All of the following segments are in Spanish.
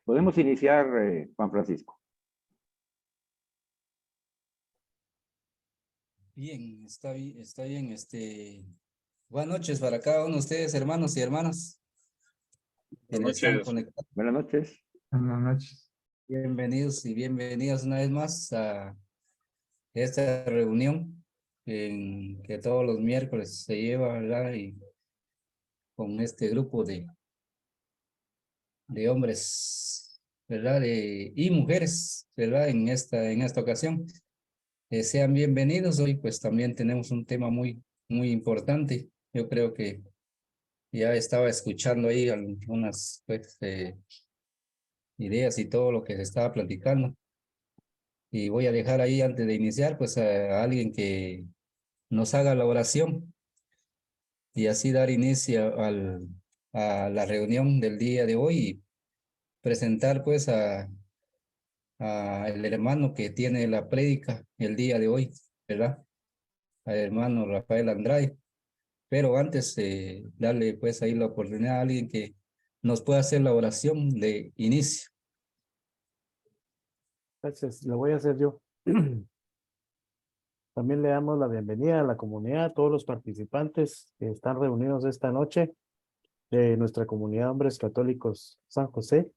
Podemos iniciar, Juan Francisco. Bien, está bien. Buenas noches para cada uno de ustedes, hermanos y hermanas. Buenas Están noches. conectados. Buenas noches. Buenas noches. Bienvenidos y bienvenidas una vez más a esta reunión que todos los miércoles se lleva, ¿verdad? Y con este grupo de hombres, ¿verdad? Y mujeres, ¿verdad? En esta ocasión. Sean bienvenidos. Hoy pues también tenemos un tema muy importante. Yo creo que ya estaba escuchando ahí algunas pues, ideas y todo lo que se estaba platicando. Y voy a dejar ahí antes de iniciar pues a alguien que nos haga la oración y así dar inicio a la reunión del día de hoy y presentar pues a el hermano que tiene la prédica el día de hoy, ¿verdad? Al hermano Rafael Andrade. Pero antes darle pues ahí la oportunidad a alguien que nos pueda hacer la oración de inicio. Gracias, lo voy a hacer yo. También le damos la bienvenida a la comunidad, a todos los participantes que están reunidos esta noche de nuestra comunidad de hombres católicos San José.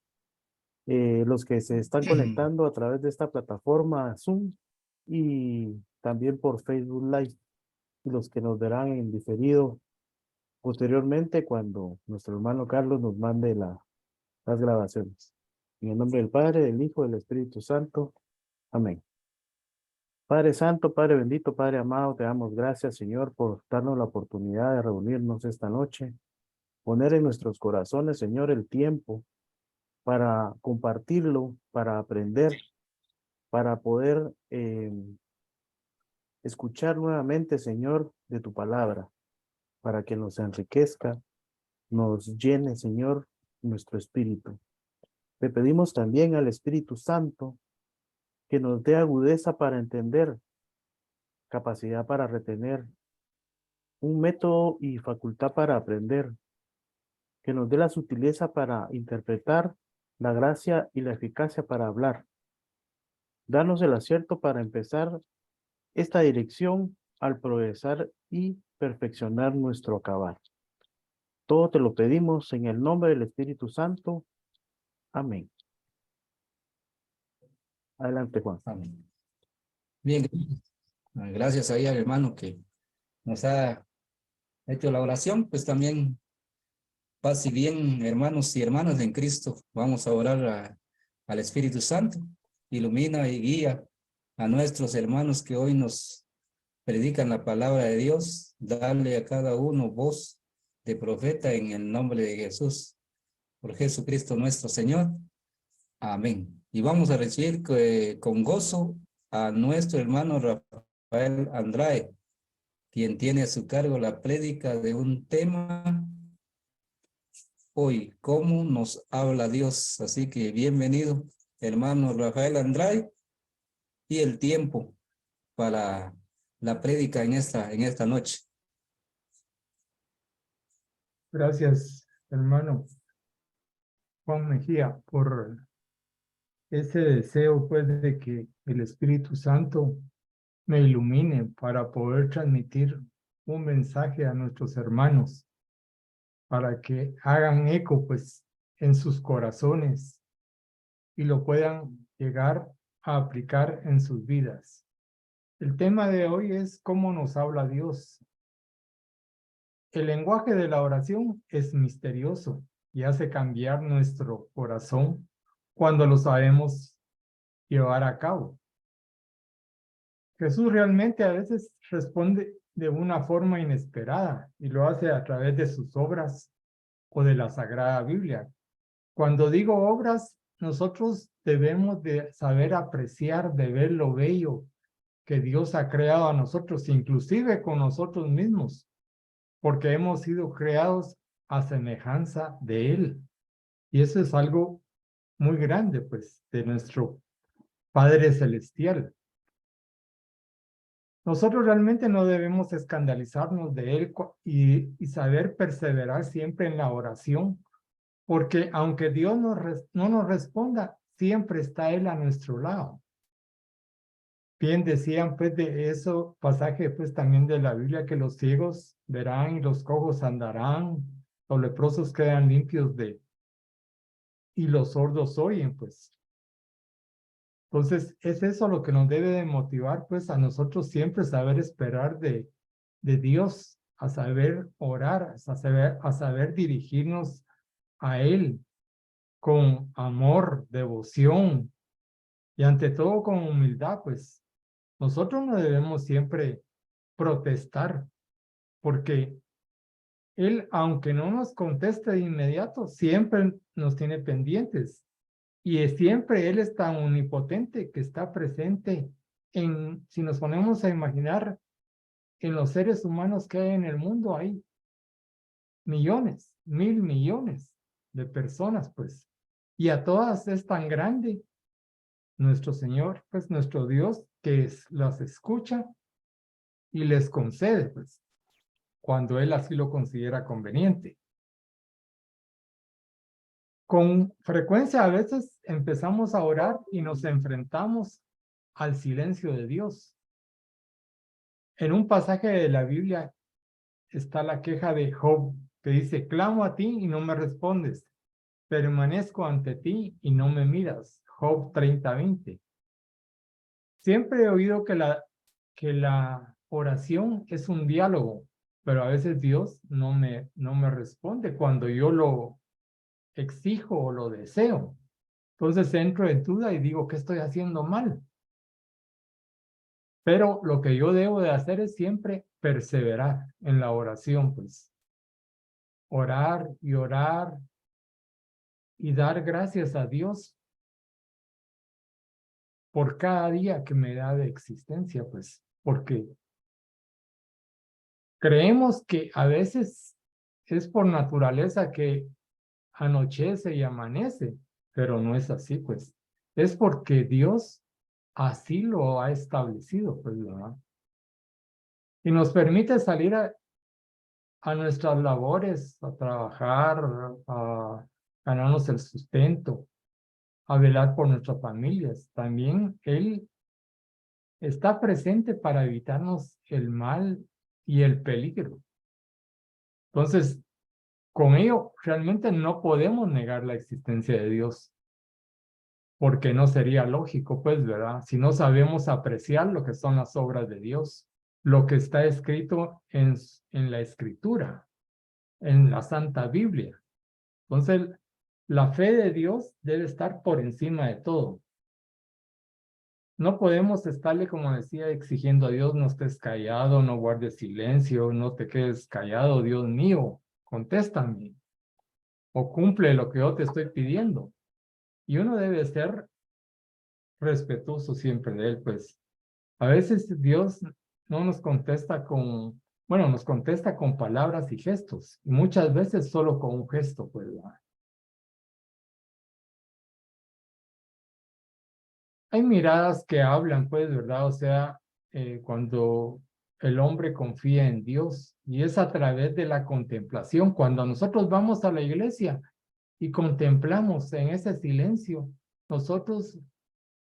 Los que se están conectando a través de esta plataforma Zoom y también por Facebook Live. Y los que nos verán en diferido posteriormente cuando nuestro hermano Carlos nos mande las grabaciones. En el nombre del Padre, del Hijo, del Espíritu Santo. Amén. Padre Santo, Padre bendito, Padre amado, te damos gracias, Señor, por darnos la oportunidad de reunirnos esta noche, poner en nuestros corazones, Señor, el tiempo para compartirlo, para aprender, para poder escuchar nuevamente, Señor, de tu palabra, para que nos enriquezca, nos llene, Señor, nuestro espíritu. Te pedimos también al Espíritu Santo que nos dé agudeza para entender, capacidad para retener, un método y facultad para aprender, que nos dé la sutileza para interpretar, la gracia y la eficacia para hablar. Danos el acierto para empezar esta dirección al progresar y perfeccionar nuestro acabar. Todo te lo pedimos en el nombre del Espíritu Santo. Amén. Adelante, Juan. Amén. Bien, gracias ahí al hermano que nos ha hecho la oración. Pues también paz y bien, hermanos y hermanas en Cristo. Vamos a orar al Espíritu Santo. Ilumina y guía a nuestros hermanos que hoy nos predican la palabra de Dios. Dale a cada uno voz de profeta en el nombre de Jesús. Por Jesucristo nuestro Señor. Amén. Y vamos a recibir con gozo a nuestro hermano Rafael Andrade, quien tiene a su cargo la prédica de un tema hoy, ¿cómo nos habla Dios? Así que bienvenido, hermano Rafael Andrade, y el tiempo para la prédica en esta noche. Gracias, hermano Juan Mejía, por ese deseo, pues, de que el Espíritu Santo me ilumine para poder transmitir un mensaje a nuestros hermanos, para que hagan eco, pues, en sus corazones y lo puedan llegar a aplicar en sus vidas. El tema de hoy es cómo nos habla Dios. El lenguaje de la oración es misterioso y hace cambiar nuestro corazón cuando lo sabemos llevar a cabo. Jesús realmente a veces responde de una forma inesperada y lo hace a través de sus obras o de la Sagrada Biblia. Cuando digo obras, nosotros debemos de saber apreciar, de ver lo bello que Dios ha creado a nosotros, inclusive con nosotros mismos, porque hemos sido creados a semejanza de Él. Y eso es algo muy grande, pues, de nuestro Padre Celestial. Nosotros realmente no debemos escandalizarnos de Él y saber perseverar siempre en la oración, Porque aunque Dios no nos responda, siempre está Él a nuestro lado. Bien decían pues de eso, pasaje pues también de la Biblia, que los ciegos verán y los cojos andarán, los leprosos quedan limpios y los sordos oyen pues. Entonces es eso lo que nos debe de motivar pues a nosotros siempre saber esperar de Dios, a saber orar, a saber dirigirnos a Él con amor, devoción y ante todo con humildad pues. Nosotros no debemos siempre protestar, porque Él, aunque no nos conteste de inmediato, siempre nos tiene pendientes. Y siempre Él es tan omnipotente que está presente si nos ponemos a imaginar, en los seres humanos que hay en el mundo, hay millones, 1.000 millones de personas, pues. Y a todas es tan grande nuestro Señor, pues nuestro Dios, que las escucha y les concede, pues, cuando Él así lo considera conveniente. Con frecuencia a veces empezamos a orar y nos enfrentamos al silencio de Dios. En un pasaje de la Biblia está la queja de Job, que dice: clamo a ti y no me respondes, permanezco ante ti y no me miras. Job 30:20. Siempre he oído que la oración es un diálogo, pero a veces Dios no me responde cuando yo lo exijo o lo deseo. Entonces entro en duda y digo, ¿qué estoy haciendo mal? Pero lo que yo debo de hacer es siempre perseverar en la oración, pues. Orar y dar gracias a Dios por cada día que me da de existencia, pues, porque creemos que a veces es por naturaleza que anochece y amanece, pero no es así, pues. Es porque Dios así lo ha establecido, pues, ¿verdad? Y nos permite salir a nuestras labores, a trabajar, a ganarnos el sustento, a velar por nuestras familias. También Él está presente para evitarnos el mal y el peligro. Entonces, con ello, realmente no podemos negar la existencia de Dios, porque no sería lógico, pues, ¿verdad? Si no sabemos apreciar lo que son las obras de Dios, lo que está escrito en la Escritura, en la Santa Biblia. Entonces, la fe de Dios debe estar por encima de todo. No podemos estarle, como decía, exigiendo a Dios: no estés callado, no guardes silencio, no te quedes callado, Dios mío, contéstame o cumple lo que yo te estoy pidiendo. Y uno debe ser respetuoso siempre de Él, pues. A veces Dios no nos contesta nos contesta con palabras y gestos, y muchas veces solo con un gesto, pues, ¿verdad? Hay miradas que hablan, pues, ¿verdad? O sea, cuando el hombre confía en Dios, y es a través de la contemplación. Cuando nosotros vamos a la iglesia y contemplamos en ese silencio, nosotros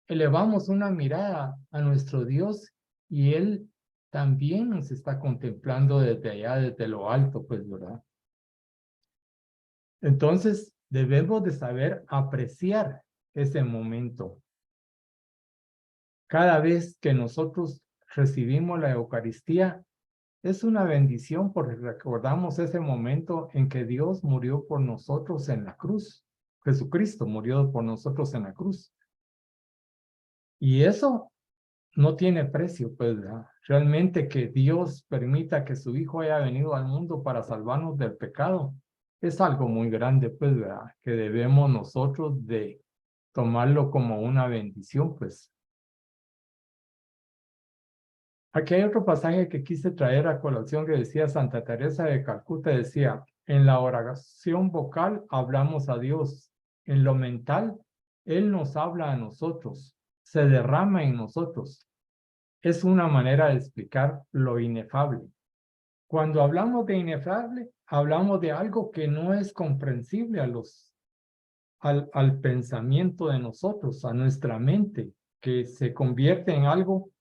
elevamos una mirada a nuestro Dios y Él también nos está contemplando desde allá, desde lo alto, pues, ¿verdad? Entonces, debemos de saber apreciar ese momento. Cada vez que nosotros recibimos la Eucaristía, es una bendición porque recordamos ese momento en que Dios murió por nosotros en la cruz. Jesucristo murió por nosotros en la cruz. Y eso no tiene precio, pues, ¿verdad? Realmente que Dios permita que su Hijo haya venido al mundo para salvarnos del pecado es algo muy grande, pues, ¿verdad? Que debemos nosotros de tomarlo como una bendición, pues. Aquí hay otro pasaje que quise traer a colación que decía Santa Teresa de Calcuta, decía: en la oración vocal hablamos a Dios, en lo mental Él nos habla a nosotros, se derrama en nosotros. Es una manera de explicar lo inefable. Cuando hablamos de inefable, hablamos de algo que no es comprensible al pensamiento de nosotros, a nuestra mente, que se convierte en algo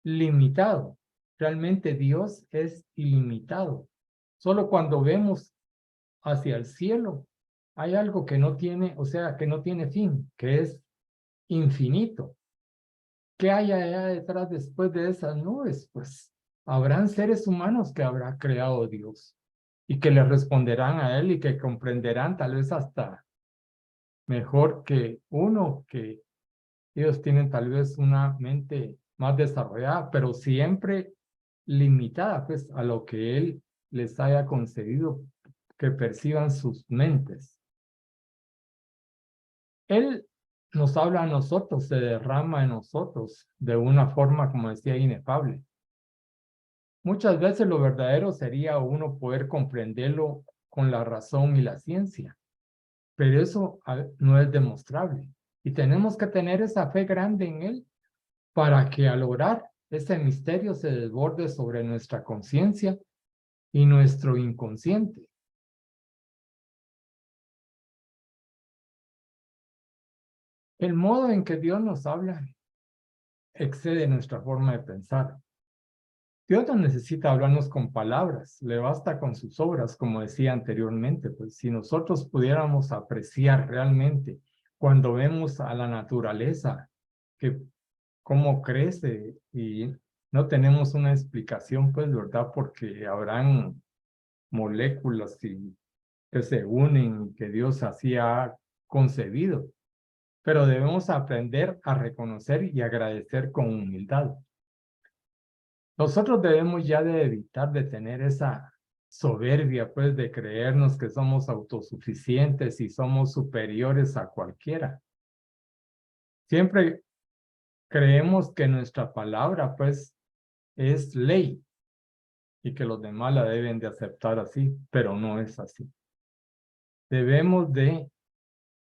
limitado. Realmente Dios es ilimitado. Solo cuando vemos hacia el cielo, hay algo que no tiene, o sea, que no tiene fin, que es infinito. ¿Qué hay allá detrás después de esas nubes? Pues habrán seres humanos que habrá creado Dios y que le responderán a Él y que comprenderán tal vez hasta mejor que uno, que ellos tienen tal vez una mente más desarrollada, pero siempre limitada pues a lo que Él les haya concedido que perciban sus mentes. Él nos habla a nosotros, se derrama en nosotros de una forma, como decía, inefable. Muchas veces lo verdadero sería uno poder comprenderlo con la razón y la ciencia, pero eso no es demostrable. Y tenemos que tener esa fe grande en Él para que al orar ese misterio se desborde sobre nuestra conciencia y nuestro inconsciente. El modo en que Dios nos habla excede nuestra forma de pensar. Dios no necesita hablarnos con palabras, le basta con sus obras, como decía anteriormente. Pues si nosotros pudiéramos apreciar realmente cuando vemos a la naturaleza, que cómo crece y no tenemos una explicación, pues, ¿verdad? Porque habrán moléculas que se unen, que Dios así ha concebido. Pero debemos aprender a reconocer y agradecer con humildad. Nosotros debemos ya de evitar de tener esa soberbia, pues, de creernos que somos autosuficientes y somos superiores a cualquiera. Siempre creemos que nuestra palabra, pues, es ley y que los demás la deben de aceptar así, pero no es así. Debemos de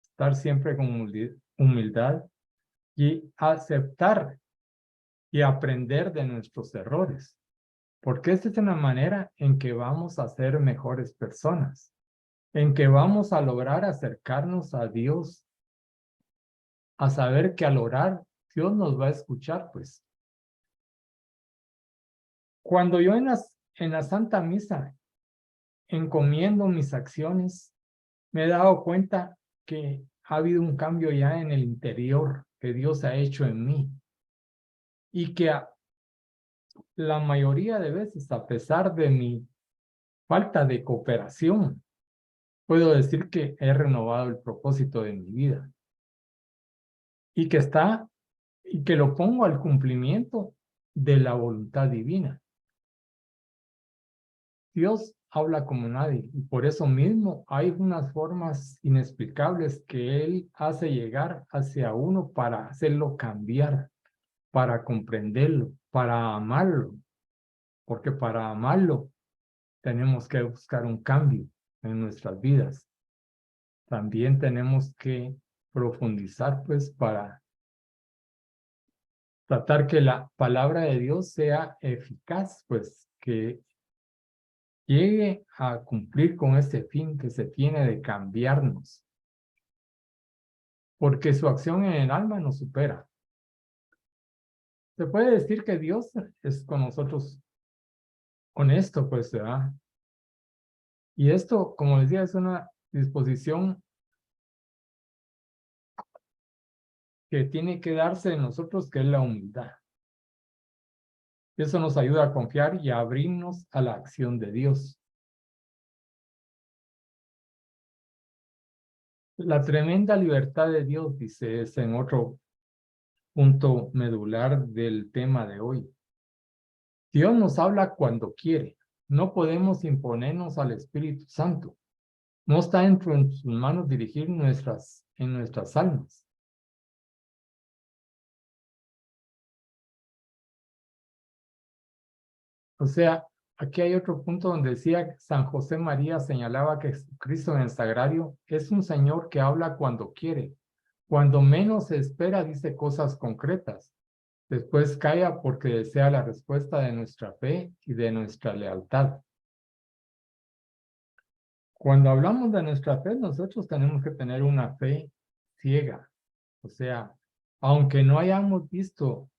estar siempre con humildad y aceptar y aprender de nuestros errores, porque esta es una manera en que vamos a ser mejores personas, en que vamos a lograr acercarnos a Dios, a saber que al orar Dios nos va a escuchar, pues. Cuando yo en la Santa Misa encomiendo mis acciones, me he dado cuenta que ha habido un cambio ya en el interior que Dios ha hecho en mí y que la mayoría de veces, a pesar de mi falta de cooperación, puedo decir que he renovado el propósito de mi vida y que lo pongo al cumplimiento de la voluntad divina. Dios habla como nadie y por eso mismo hay unas formas inexplicables que Él hace llegar hacia uno para hacerlo cambiar, para comprenderlo, para amarlo, porque para amarlo tenemos que buscar un cambio en nuestras vidas. También tenemos que profundizar, pues, para tratar que la palabra de Dios sea eficaz, pues, que llegue a cumplir con ese fin que se tiene de cambiarnos, porque su acción en el alma nos supera. Se puede decir que Dios es con nosotros honesto, pues, ¿verdad? Y esto, como decía, es una disposición que tiene que darse en nosotros, que es la humildad. Eso nos ayuda a confiar y a abrirnos a la acción de Dios. La tremenda libertad de Dios, dice, es en otro punto medular del tema de hoy. Dios nos habla cuando quiere. No podemos imponernos al Espíritu Santo. No está en sus manos dirigir en nuestras almas. O sea, aquí hay otro punto donde decía San José María señalaba que Cristo en el Sagrario es un Señor que habla cuando quiere. Cuando menos se espera dice cosas concretas. Después calla porque desea la respuesta de nuestra fe y de nuestra lealtad. Cuando hablamos de nuestra fe, nosotros tenemos que tener una fe ciega. O sea, aunque no hayamos visto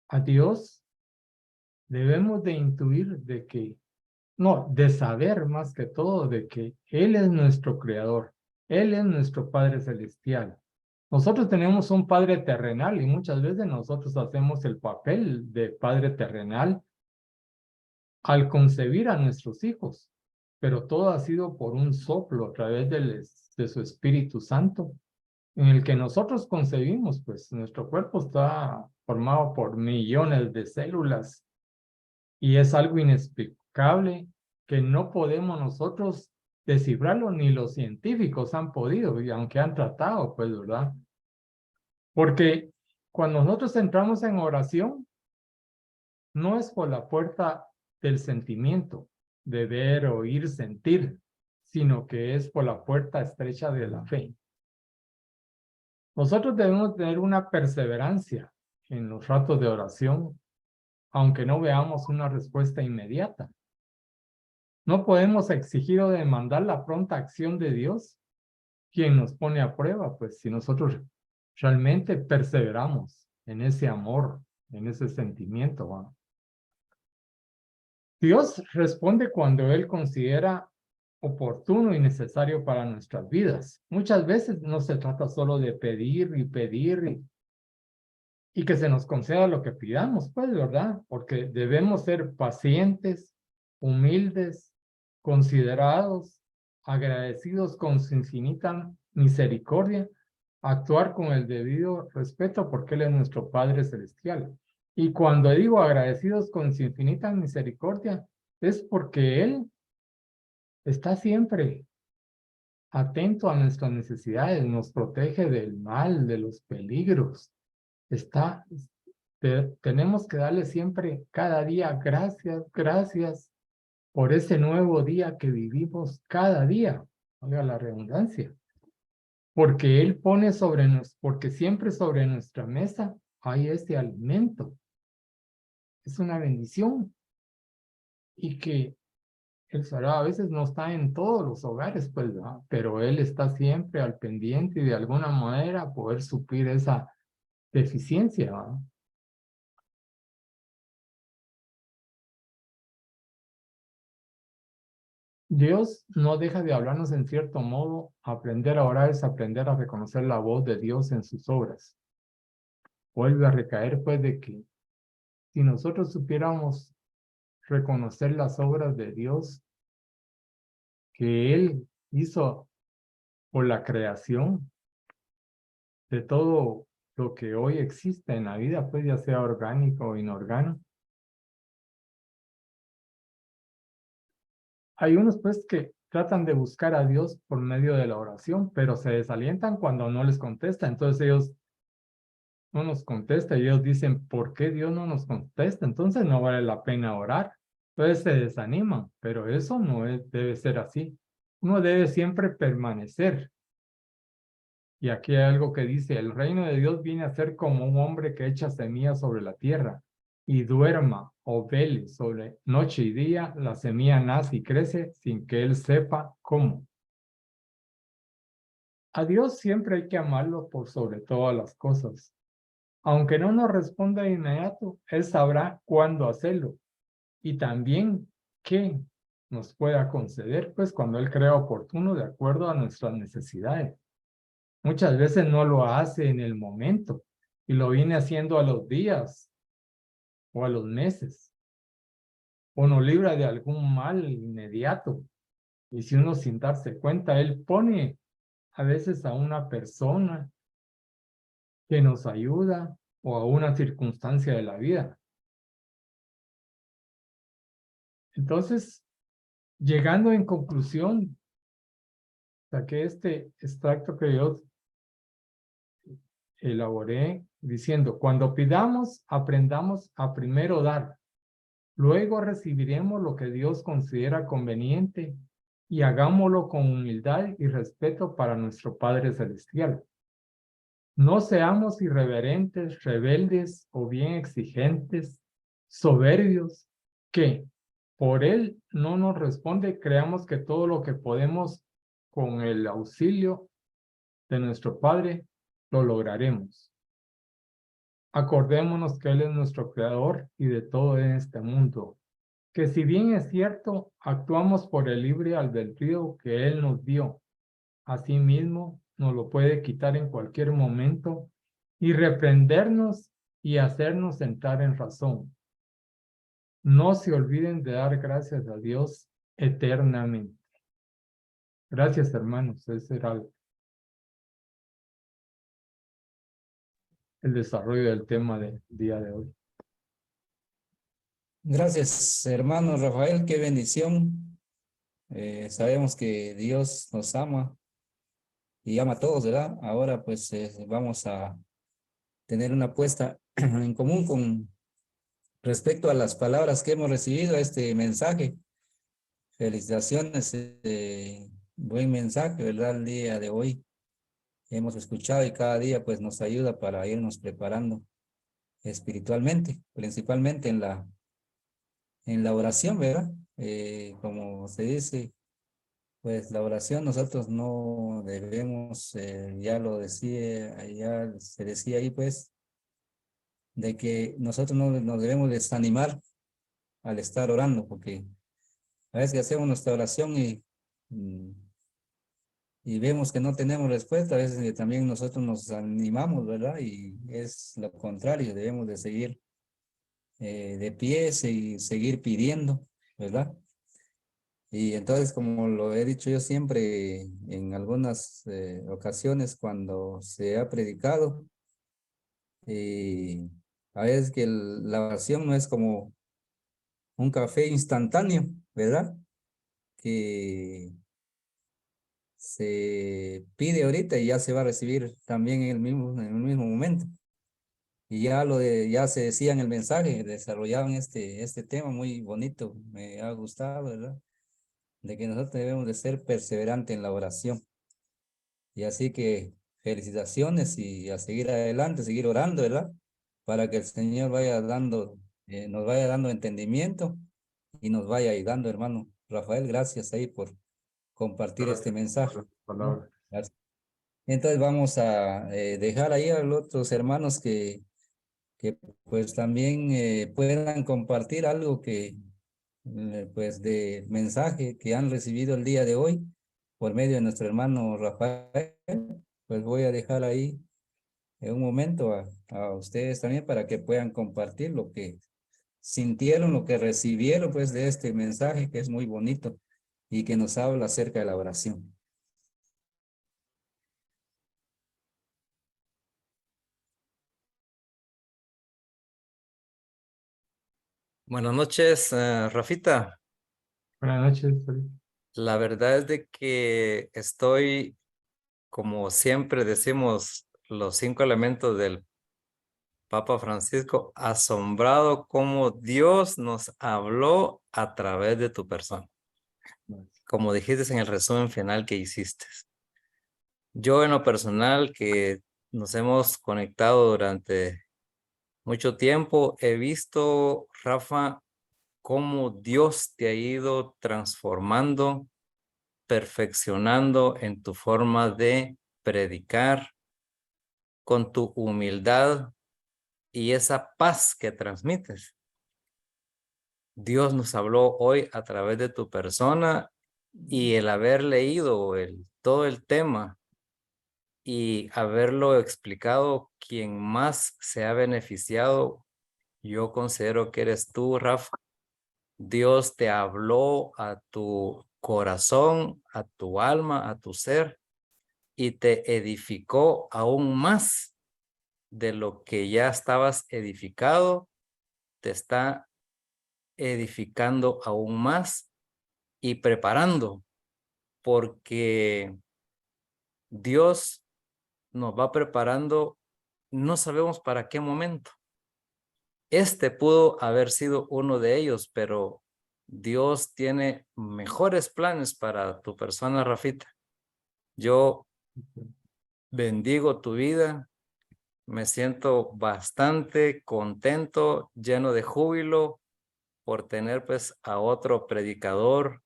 a Dios, debemos de intuir de que, no, de saber más que todo de que Él es nuestro creador. Él es nuestro Padre Celestial. Nosotros tenemos un Padre terrenal y muchas veces nosotros hacemos el papel de Padre terrenal al concebir a nuestros hijos, pero todo ha sido por un soplo a través de su Espíritu Santo, en el que nosotros concebimos, pues nuestro cuerpo está formado por millones de células y es algo inexplicable que no podemos nosotros descifrarlo, ni los científicos han podido, y aunque han tratado, pues, ¿verdad? Porque cuando nosotros entramos en oración, no es por la puerta del sentimiento, de ver, oír, sentir, sino que es por la puerta estrecha de la fe. Nosotros debemos tener una perseverancia en los ratos de oración, aunque no veamos una respuesta inmediata. No podemos exigir o demandar la pronta acción de Dios, quien nos pone a prueba, pues si nosotros realmente perseveramos en ese amor, en ese sentimiento, ¿va? Dios responde cuando Él considera oportuno y necesario para nuestras vidas. Muchas veces no se trata solo de pedir y pedir y que se nos conceda lo que pidamos, pues, ¿verdad? Porque debemos ser pacientes, humildes, considerados, agradecidos con su infinita misericordia, actuar con el debido respeto porque Él es nuestro Padre Celestial. Y cuando digo agradecidos con su infinita misericordia, es porque Él está siempre atento a nuestras necesidades, nos protege del mal, de los peligros. Tenemos que darle siempre, cada día, gracias, gracias por ese nuevo día que vivimos cada día, oiga la redundancia, porque Él pone porque siempre sobre nuestra mesa hay ese alimento. Es una bendición y que el Sará a veces no está en todos los hogares, pues, ¿no? Pero Él está siempre al pendiente y de alguna manera poder suplir esa deficiencia, ¿no? Dios no deja de hablarnos en cierto modo. Aprender a orar es aprender a reconocer la voz de Dios en sus obras. Vuelve a recaer, pues, de que si nosotros supiéramos reconocer las obras de Dios que Él hizo por la creación de todo lo que hoy existe en la vida, pues ya sea orgánico o inorgánico. Hay unos pues que tratan de buscar a Dios por medio de la oración, pero se desalientan cuando no les contesta. Entonces ellos no nos contesta y ellos dicen, ¿por qué Dios no nos contesta? Entonces no vale la pena orar. Entonces se desaniman, pero eso no debe ser así. Uno debe siempre permanecer. Y aquí hay algo que dice, el reino de Dios viene a ser como un hombre que echa semillas sobre la tierra y duerma o vele sobre noche y día, la semilla nace y crece sin que él sepa cómo. A Dios siempre hay que amarlo por sobre todas las cosas. Aunque no nos responda de inmediato, Él sabrá cuándo hacerlo y también qué nos pueda conceder, pues cuando Él crea oportuno de acuerdo a nuestras necesidades. Muchas veces no lo hace en el momento y lo viene haciendo a los días o a los meses, o nos libra de algún mal inmediato. Y si uno sin darse cuenta, Él pone a veces a una persona que nos ayuda o a una circunstancia de la vida. Entonces, llegando en conclusión, saqué este extracto que yo elaboré diciendo, cuando pidamos, aprendamos a primero dar. Luego recibiremos lo que Dios considera conveniente y hagámoslo con humildad y respeto para nuestro Padre Celestial. No seamos irreverentes, rebeldes o bien exigentes, soberbios, que, por Él no nos responde, creamos que todo lo que podemos con el auxilio de nuestro Padre lo lograremos. Acordémonos que Él es nuestro creador y de todo en este mundo, que si bien es cierto, actuamos por el libre albedrío que Él nos dio, asimismo nos lo puede quitar en cualquier momento y reprendernos y hacernos entrar en razón. No se olviden de dar gracias a Dios eternamente. Gracias, hermanos. Ese era el desarrollo del tema del día de hoy. Gracias, hermano Rafael, qué bendición. Sabemos que Dios nos ama y ama a todos, ¿verdad? Ahora pues vamos a tener una apuesta en común con respecto a las palabras que hemos recibido, este mensaje. Felicitaciones, buen mensaje, ¿verdad? El día de hoy hemos escuchado y cada día pues nos ayuda para irnos preparando espiritualmente, principalmente en la oración, ¿verdad? Como se dice, pues la oración nosotros no debemos, ya lo decía, ya se decía ahí pues, de que nosotros no nos debemos desanimar al estar orando, porque a veces que hacemos nuestra oración y vemos que no tenemos respuesta, a veces que también nosotros nos animamos, ¿verdad? Y es lo contrario, debemos de seguir de pie y seguir pidiendo, ¿verdad? Y entonces, como lo he dicho yo siempre en algunas ocasiones cuando se ha predicado, a veces que la oración no es como un café instantáneo, ¿verdad? Que se pide ahorita y ya se va a recibir también en el mismo momento. Y ya se decía en el mensaje, desarrollaban este tema muy bonito, me ha gustado, ¿verdad? De que nosotros debemos de ser perseverantes en la oración. Y así que felicitaciones y a seguir adelante, seguir orando, ¿verdad? Para que el Señor nos vaya dando entendimiento y nos vaya ayudando, hermano. Rafael, gracias ahí por compartir este mensaje. Gracias. Entonces vamos a dejar ahí a los otros hermanos que pues también puedan compartir algo pues de mensaje que han recibido el día de hoy por medio de nuestro hermano Rafael. Pues voy a dejar ahí en un momento a ustedes también para que puedan compartir lo que sintieron, lo que recibieron pues de este mensaje que es muy bonito y que nos habla acerca de la oración. Buenas noches, Rafita. Buenas noches. La verdad es de que estoy, como siempre decimos, los 5 elementos del Papa Francisco, asombrado cómo Dios nos habló a través de tu persona. Como dijiste en el resumen final que hiciste. Yo en lo personal, que nos hemos conectado durante mucho tiempo, he visto, Rafa, cómo Dios te ha ido transformando, perfeccionando en tu forma de predicar, con tu humildad y esa paz que transmites. Dios nos habló hoy a través de tu persona y el haber leído todo el tema y haberlo explicado, quien más se ha beneficiado, yo considero que eres tú, Rafa. Dios te habló a tu corazón, a tu alma, a tu ser y te edificó aún más de lo que ya estabas edificado, te está edificando aún más y preparando, porque Dios nos va preparando, no sabemos para qué momento. Este pudo haber sido uno de ellos, pero Dios tiene mejores planes para tu persona, Rafita. Yo bendigo tu vida, me siento bastante contento, lleno de júbilo por tener pues a otro predicador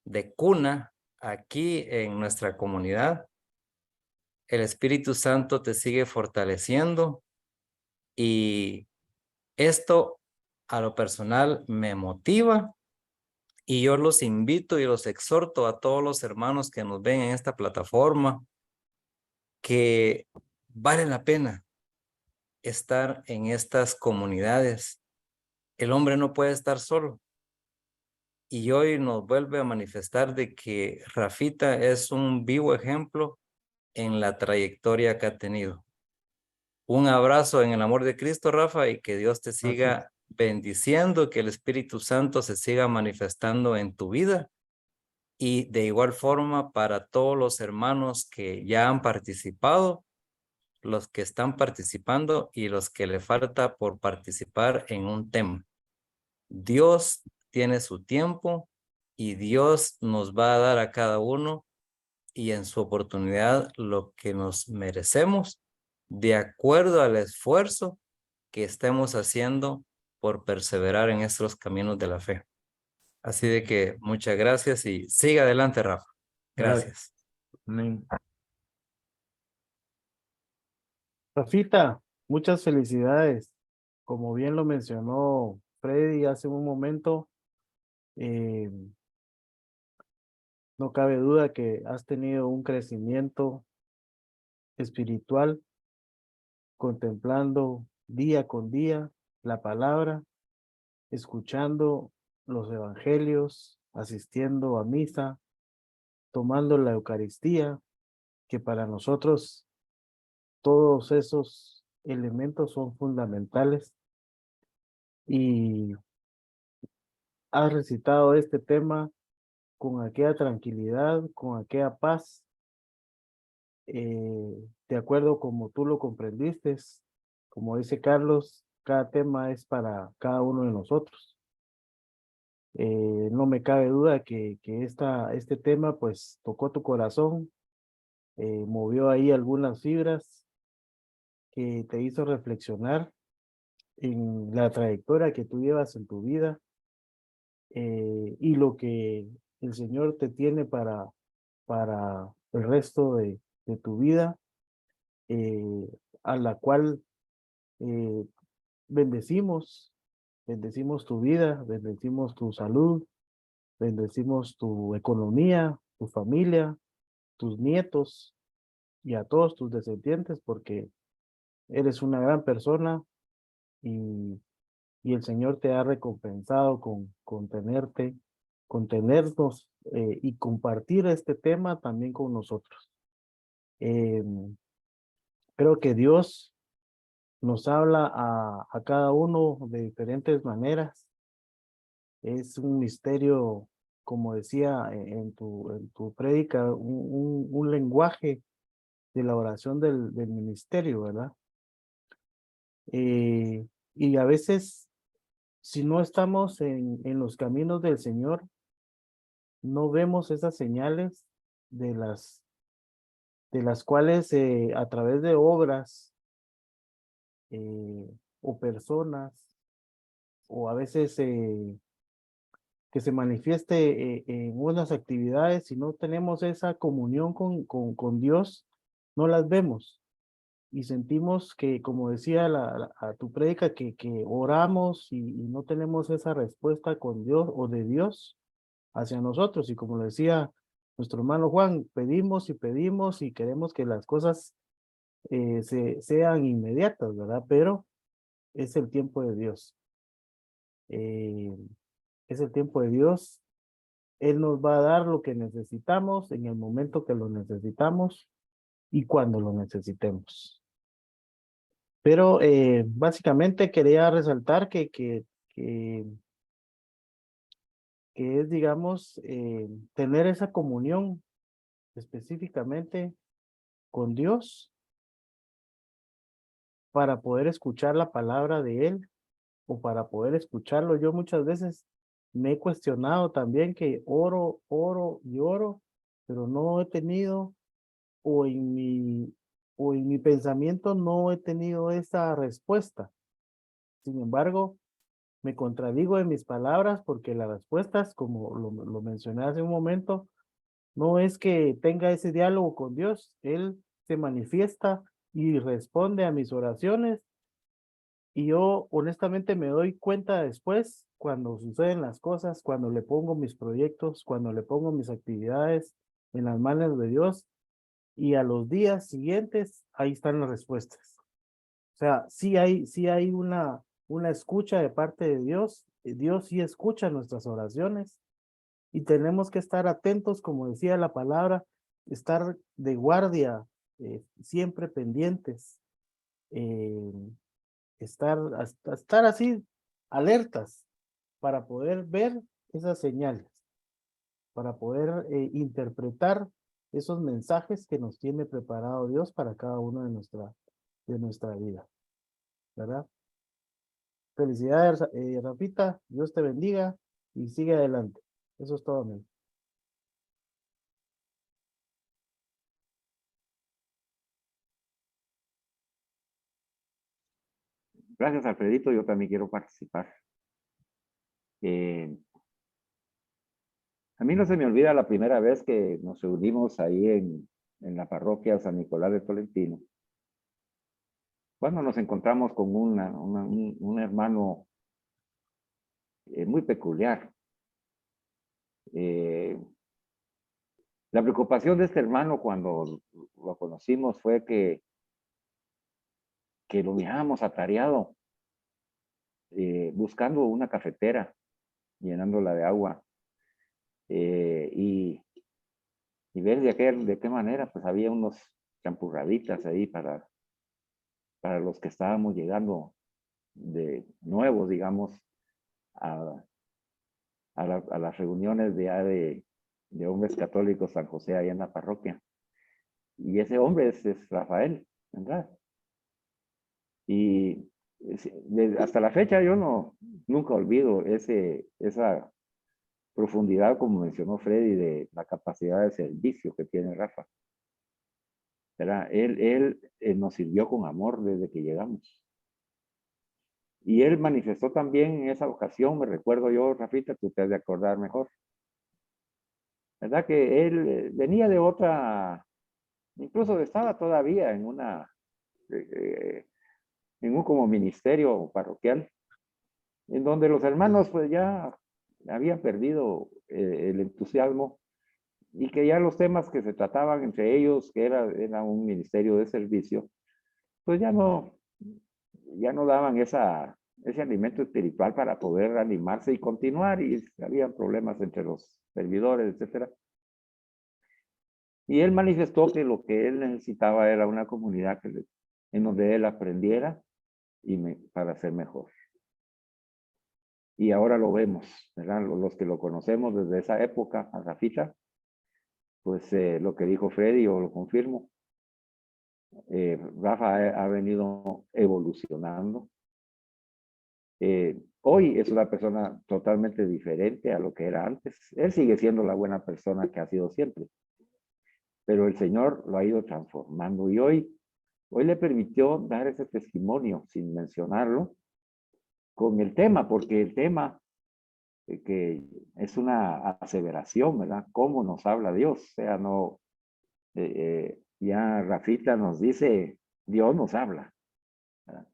de cuna aquí en nuestra comunidad. El Espíritu Santo te sigue fortaleciendo y esto a lo personal me motiva y yo los invito y los exhorto a todos los hermanos que nos ven en esta plataforma que vale la pena estar en estas comunidades. El hombre no puede estar solo. Y hoy nos vuelve a manifestar de que Rafita es un vivo ejemplo en la trayectoria que ha tenido. Un abrazo en el amor de Cristo, Rafa, y que Dios te siga bendiciendo, que el Espíritu Santo se siga manifestando en tu vida. Y de igual forma para todos los hermanos que ya han participado, los que están participando y los que le falta por participar en un tema. Dios tiene su tiempo y Dios nos va a dar a cada uno y en su oportunidad lo que nos merecemos de acuerdo al esfuerzo que estemos haciendo por perseverar en estos caminos de la fe. Así de que muchas gracias y siga adelante, Rafa. Gracias. Amén. Rafita, muchas felicidades. Como bien lo mencionó Freddy hace un momento, eh, no cabe duda que has tenido un crecimiento espiritual, contemplando día con día la palabra, escuchando los evangelios, asistiendo a misa, tomando la Eucaristía, que para nosotros todos esos elementos son fundamentales. Y has recitado este tema con aquella tranquilidad, con aquella paz, de acuerdo como tú lo comprendiste. Como dice Carlos, cada tema es para cada uno de nosotros. No me cabe duda que este tema pues tocó tu corazón, movió ahí algunas fibras que te hizo reflexionar en la trayectoria que tú llevas en tu vida, y lo que el Señor te tiene para el resto de tu vida, a la cual eh, bendecimos, bendecimos tu vida, bendecimos tu salud, bendecimos tu economía, tu familia, tus nietos y a todos tus descendientes, porque eres una gran persona y, y el Señor te ha recompensado con tenerte, con tenernos, y compartir este tema también con nosotros. Creo que Dios nos habla a cada uno de diferentes maneras. Es un misterio, como decía en tu prédica, un lenguaje de la oración del ministerio, ¿verdad? Y a veces, si no estamos en los caminos del Señor, no vemos esas señales de las cuales a través de obras o personas, o a veces que se manifieste en unas actividades, si no tenemos esa comunión con Dios, no las vemos. Y sentimos que, como decía a tu prédica, que oramos y no tenemos esa respuesta con Dios o de Dios hacia nosotros. Y como lo decía nuestro hermano Juan, pedimos y pedimos y queremos que las cosas sean inmediatas, ¿verdad? Pero es el tiempo de Dios. Es el tiempo de Dios. Él nos va a dar lo que necesitamos en el momento que lo necesitamos y cuando lo necesitemos. Pero básicamente quería resaltar que es, digamos, tener esa comunión específicamente con Dios para poder escuchar la palabra de Él o para poder escucharlo. Yo muchas veces me he cuestionado también que oro y oro, pero no he tenido, o en mi pensamiento no he tenido esa respuesta. Sin embargo, me contradigo en mis palabras porque las respuestas, como lo mencioné hace un momento, no es que tenga ese diálogo con Dios. Él se manifiesta y responde a mis oraciones. Y yo honestamente me doy cuenta después, cuando suceden las cosas, cuando le pongo mis proyectos, cuando le pongo mis actividades en las manos de Dios, y a los días siguientes, ahí están las respuestas. O sea, sí hay una escucha de parte de Dios. Dios sí escucha nuestras oraciones y tenemos que estar atentos, como decía la palabra, estar de guardia, siempre pendientes, eh, estar así alertas para poder ver esas señales, para poder interpretar esos mensajes que nos tiene preparado Dios para cada uno de nuestra vida, ¿verdad? Felicidades, Rafita, Dios te bendiga y sigue adelante. Eso es todo, amigo. Gracias, Alfredito. Yo también quiero participar. A mí no se me olvida la primera vez que nos reunimos ahí en la parroquia San Nicolás de Tolentino. Bueno, nos encontramos con un hermano muy peculiar. La preocupación de este hermano cuando lo conocimos fue que lo mirábamos atareado, buscando una cafetera, llenándola de agua. Y ver de qué manera, pues había unos champurraditas ahí para los que estábamos llegando de nuevos, digamos, a las reuniones de hombres católicos San José ahí en la parroquia. Y ese hombre es Rafael, ¿verdad? Y hasta la fecha yo nunca olvido esa profundidad, como mencionó Freddy, de la capacidad de servicio que tiene Rafa. ¿Verdad? Él nos sirvió con amor desde que llegamos. Y él manifestó también en esa ocasión, me recuerdo yo, Rafita, tú te has de acordar mejor, ¿verdad? Que él venía de otra, incluso estaba todavía en un como ministerio parroquial, en donde los hermanos pues ya habían perdido el entusiasmo y que ya los temas que se trataban entre ellos, que era un ministerio de servicio, pues ya no daban ese alimento espiritual para poder animarse y continuar, y había problemas entre los servidores, etc. Y él manifestó que lo que él necesitaba era una comunidad en donde él aprendiera para ser mejor. Y ahora lo vemos, ¿verdad? Los que lo conocemos desde esa época, a Rafita, pues lo que dijo Freddy, yo lo confirmo. Rafa ha venido evolucionando. Hoy es una persona totalmente diferente a lo que era antes. Él sigue siendo la buena persona que ha sido siempre. Pero el Señor lo ha ido transformando y hoy le permitió dar ese testimonio sin mencionarlo con el tema, porque el tema que es una aseveración, ¿verdad? ¿Cómo nos habla Dios? O sea, no, ya Rafita nos dice, Dios nos habla, ¿verdad?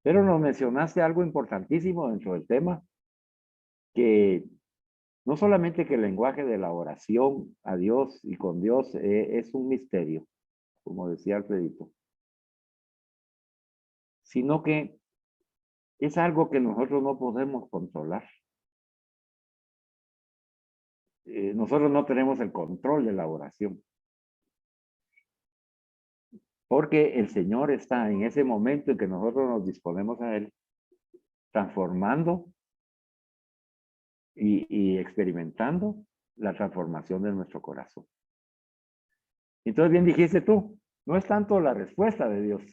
Pero nos mencionaste algo importantísimo dentro del tema, que no solamente que el lenguaje de la oración a Dios y con Dios es un misterio, como decía Alfredito, sino que es algo que nosotros no podemos controlar. Nosotros no tenemos el control de la oración. Porque el Señor está en ese momento en que nosotros nos disponemos a Él, transformando y experimentando la transformación de nuestro corazón. Entonces bien dijiste tú, no es tanto la respuesta de Dios.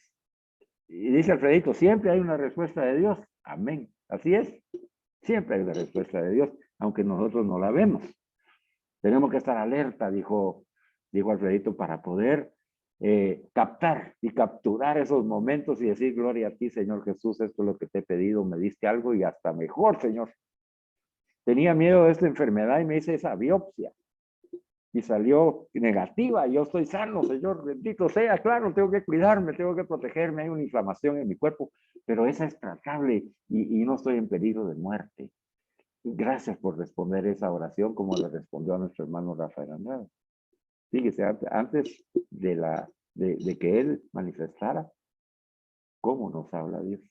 Y dice Alfredito, siempre hay una respuesta de Dios. Amén. Así es. Siempre hay una respuesta de Dios, aunque nosotros no la vemos. Tenemos que estar alerta, dijo Alfredito, para poder captar y capturar esos momentos y decir, gloria a ti, Señor Jesús, esto es lo que te he pedido, me diste algo y hasta mejor, Señor. Tenía miedo de esta enfermedad y me hice esa biopsia y salió negativa. Yo estoy sano, Señor, bendito sea. Claro, tengo que cuidarme, tengo que protegerme, hay una inflamación en mi cuerpo, pero esa es tratable y no estoy en peligro de muerte. Gracias por responder esa oración como le respondió a nuestro hermano Rafael Andrade. Fíjese, antes de que él manifestara cómo nos habla Dios.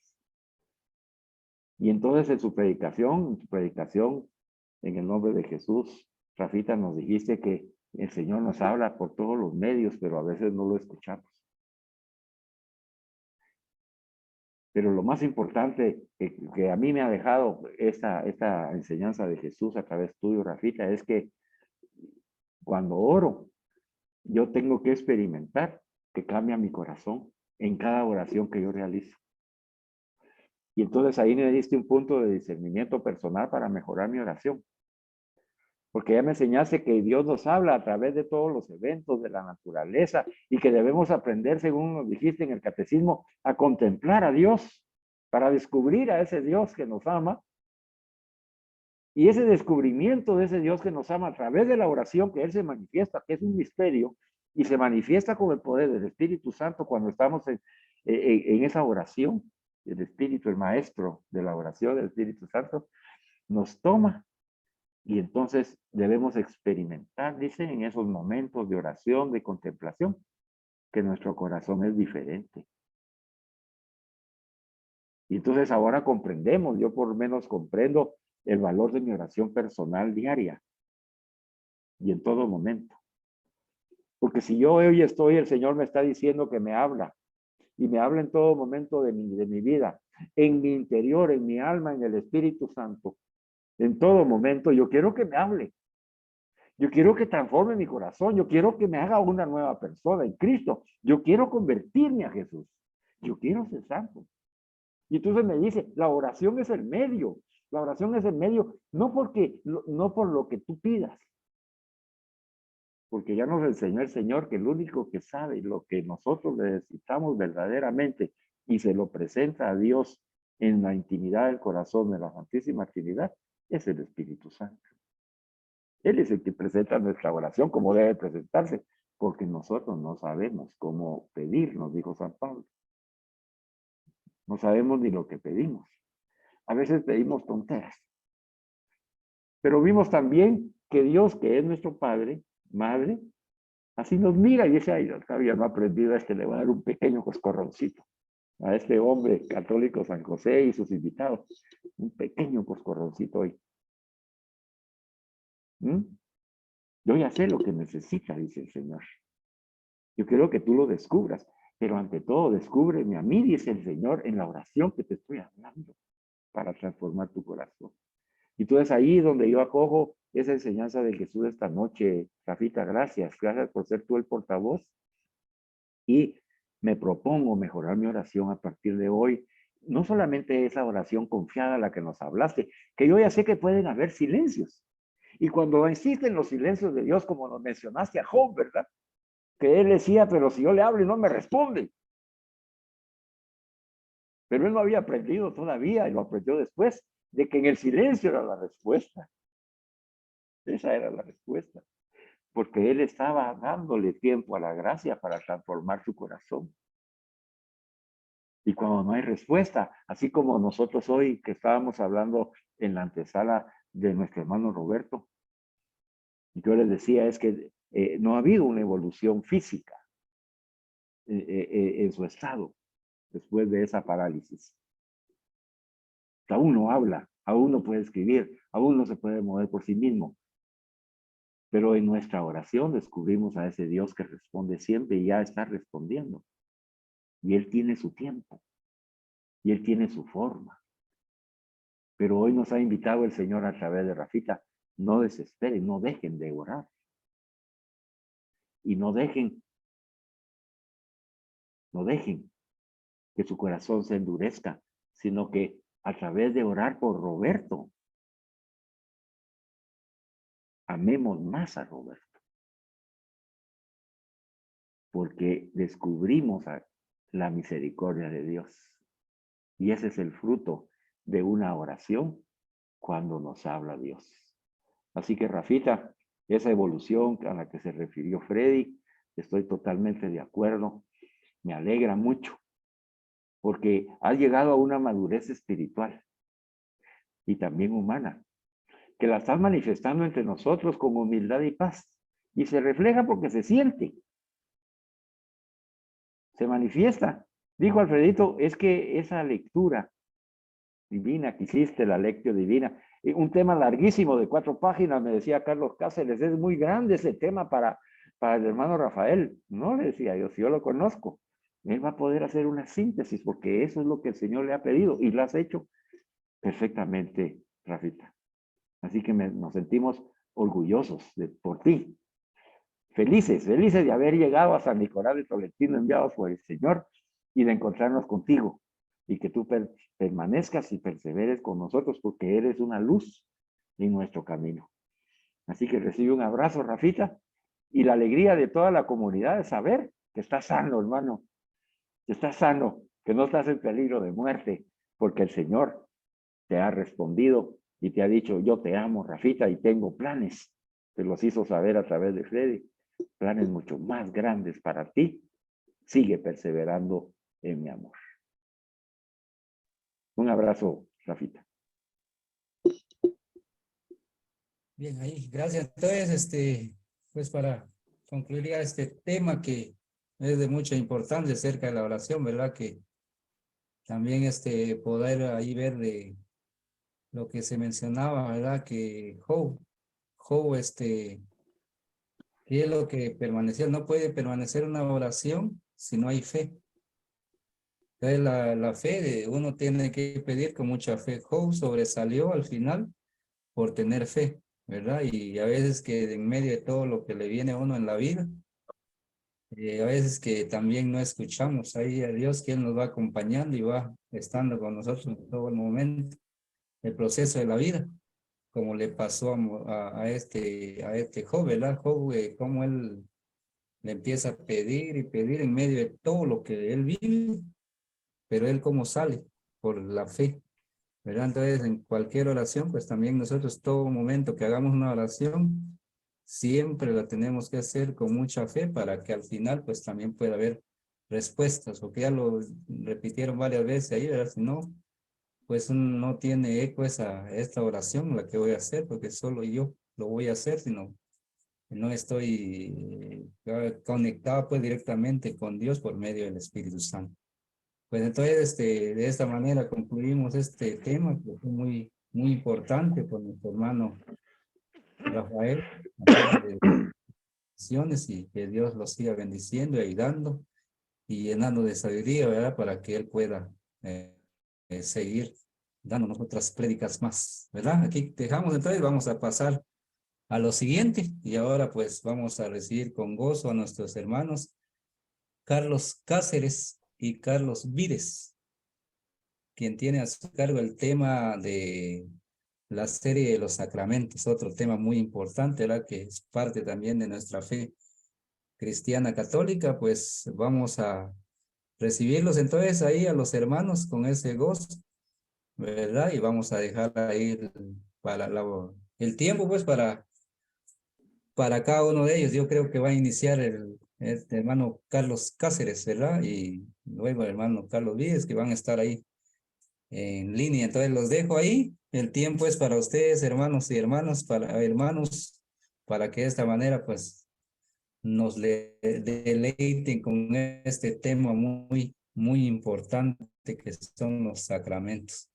Y entonces en su predicación en el nombre de Jesús, Rafita, nos dijiste que el Señor nos habla por todos los medios, pero a veces no lo escuchamos. Pero lo más importante que a mí me ha dejado esta enseñanza de Jesús a través tuyo, Rafita, es que cuando oro, yo tengo que experimentar que cambia mi corazón en cada oración que yo realizo. Y entonces ahí me diste un punto de discernimiento personal para mejorar mi oración. Porque ya me enseñaste que Dios nos habla a través de todos los eventos de la naturaleza y que debemos aprender, según nos dijiste en el catecismo, a contemplar a Dios para descubrir a ese Dios que nos ama. Y ese descubrimiento de ese Dios que nos ama a través de la oración que Él se manifiesta, que es un misterio, y se manifiesta con el poder del Espíritu Santo cuando estamos en esa oración. El Espíritu, el Maestro de la oración del Espíritu Santo, nos toma. Y entonces debemos experimentar, dice, en esos momentos de oración, de contemplación, que nuestro corazón es diferente. Y entonces ahora comprendemos, yo por lo menos comprendo el valor de mi oración personal diaria y en todo momento. Porque si yo hoy estoy, el Señor me está diciendo que me habla y me habla en todo momento de mi vida, en mi interior, en mi alma, en el Espíritu Santo, en todo momento, yo quiero que me hable. Yo quiero que transforme mi corazón. Yo quiero que me haga una nueva persona en Cristo. Yo quiero convertirme a Jesús. Yo quiero ser santo. Y entonces me dice, la oración es el medio. La oración es el medio, no por lo que tú pidas. Porque ya nos enseñó el Señor que el único que sabe lo que nosotros necesitamos verdaderamente y se lo presenta a Dios en la intimidad del corazón de la Santísima Trinidad es el Espíritu Santo. Él es el que presenta nuestra oración como debe presentarse, porque nosotros no sabemos cómo pedir, nos dijo San Pablo. No sabemos ni lo que pedimos. A veces pedimos tonteras. Pero vimos también que Dios, que es nuestro Padre, Madre, así nos mira y dice, ay, todavía no ha aprendido a le va a dar un pequeño coscorroncito. A este hombre católico San José y sus invitados, un pequeño coscorroncito hoy. Yo ya sé lo que necesita, dice el Señor. Yo quiero que tú lo descubras, pero ante todo, descúbreme a mí, dice el Señor, en la oración que te estoy hablando, para transformar tu corazón. Y tú es ahí donde yo acojo esa enseñanza de Jesús esta noche. Rafita, gracias por ser tú el portavoz. Y me propongo mejorar mi oración a partir de hoy. No solamente esa oración confiada a la que nos hablaste, que yo ya sé que pueden haber silencios. Y cuando existen los silencios de Dios, como nos mencionaste a Job, ¿verdad? Que él decía, pero si yo le hablo y no me responde. Pero él no había aprendido todavía, y lo aprendió después, de que en el silencio era la respuesta. Esa era la respuesta. Porque él estaba dándole tiempo a la gracia para transformar su corazón. Y cuando no hay respuesta, así como nosotros hoy que estábamos hablando en la antesala de nuestro hermano Roberto, yo les decía es que no ha habido una evolución física en su estado después de esa parálisis. Aún no habla, aún no puede escribir, aún no se puede mover por sí mismo. Pero en nuestra oración descubrimos a ese Dios que responde siempre y ya está respondiendo. Y Él tiene su tiempo. Y Él tiene su forma. Pero hoy nos ha invitado el Señor a través de Rafita. No desesperen, no dejen de orar. Y no dejen que su corazón se endurezca, sino que a través de orar por Roberto, amemos más a Roberto. porque descubrimos la misericordia de Dios. Y ese es el fruto de una oración cuando nos habla Dios. Así que, Rafita, esa evolución a la que se refirió Freddy, estoy totalmente de acuerdo. Me alegra mucho, porque has llegado a una madurez espiritual y también humana, que la estás manifestando entre nosotros con humildad y paz. Y se refleja porque se siente, se manifiesta. Dijo Alfredito, es que esa lectura divina que hiciste, la lectio divina, un tema larguísimo de 4 páginas, me decía Carlos Cáceres, es muy grande ese tema para el hermano Rafael. No, le decía yo, si yo lo conozco, él va a poder hacer una síntesis, porque eso es lo que el Señor le ha pedido, y lo has hecho perfectamente, Rafita. Así que nos sentimos orgullosos por ti. Felices de haber llegado a San Nicolás de Tolentino, enviados por el Señor, y de encontrarnos contigo. Y que tú permanezcas y perseveres con nosotros, porque eres una luz en nuestro camino. Así que recibe un abrazo, Rafita, y la alegría de toda la comunidad de saber que estás sano, hermano. Que estás sano, que no estás en peligro de muerte, porque el Señor te ha respondido y te ha dicho, yo te amo, Rafita, y tengo planes. Te los hizo saber a través de Freddy. Planes mucho más grandes para ti. Sigue perseverando en mi amor. Un abrazo, Rafita. Bien, ahí, gracias. Entonces, pues para concluir ya este tema que es de mucha importancia acerca de la oración, ¿verdad? Que también poder ahí ver de lo que se mencionaba, ¿verdad? Que Job, ¿qué es lo que permaneció? No puede permanecer una oración si no hay fe. Entonces, la fe de uno tiene que pedir con mucha fe. Job sobresalió al final por tener fe, ¿verdad? Y a veces que en medio de todo lo que le viene a uno en la vida, a veces que también no escuchamos ahí a Dios, que Él nos va acompañando y va estando con nosotros en todo el momento, el proceso de la vida, como le pasó a este Job, ¿verdad? Job, como él le empieza a pedir y pedir en medio de todo lo que él vive, pero él cómo sale por la fe, ¿verdad? Entonces, en cualquier oración, pues también nosotros todo momento que hagamos una oración, siempre la tenemos que hacer con mucha fe para que al final, pues también pueda haber respuestas, porque ya lo repitieron varias veces ahí, ¿verdad? Si no, pues no tiene eco esta oración, la que voy a hacer, porque solo yo lo voy a hacer, sino no estoy conectado pues directamente con Dios por medio del Espíritu Santo. Pues entonces, de esta manera concluimos este tema que fue muy importante por nuestro hermano Rafael, acerca de bendiciones, y que Dios los siga bendiciendo y ayudando y llenando de sabiduría, ¿verdad? Para que él pueda seguir dándonos otras prédicas más, ¿verdad? Aquí dejamos, entonces vamos a pasar a lo siguiente, y ahora pues vamos a recibir con gozo a nuestros hermanos Carlos Cáceres y Carlos Vides, quien tiene a su cargo el tema de la serie de los sacramentos, otro tema muy importante, ¿verdad? Que es parte también de nuestra fe cristiana católica. Pues vamos a recibirlos entonces ahí a los hermanos con ese gozo, ¿verdad? Y vamos a dejar ahí para el tiempo pues para cada uno de ellos. Yo creo que va a iniciar el hermano Carlos Cáceres, ¿verdad? Y luego el hermano Carlos Vides, que van a estar ahí en línea. Entonces los dejo ahí. El tiempo es para ustedes, hermanos y hermanas, para que de esta manera pues nos deleiten con este tema muy importante que son los sacramentos.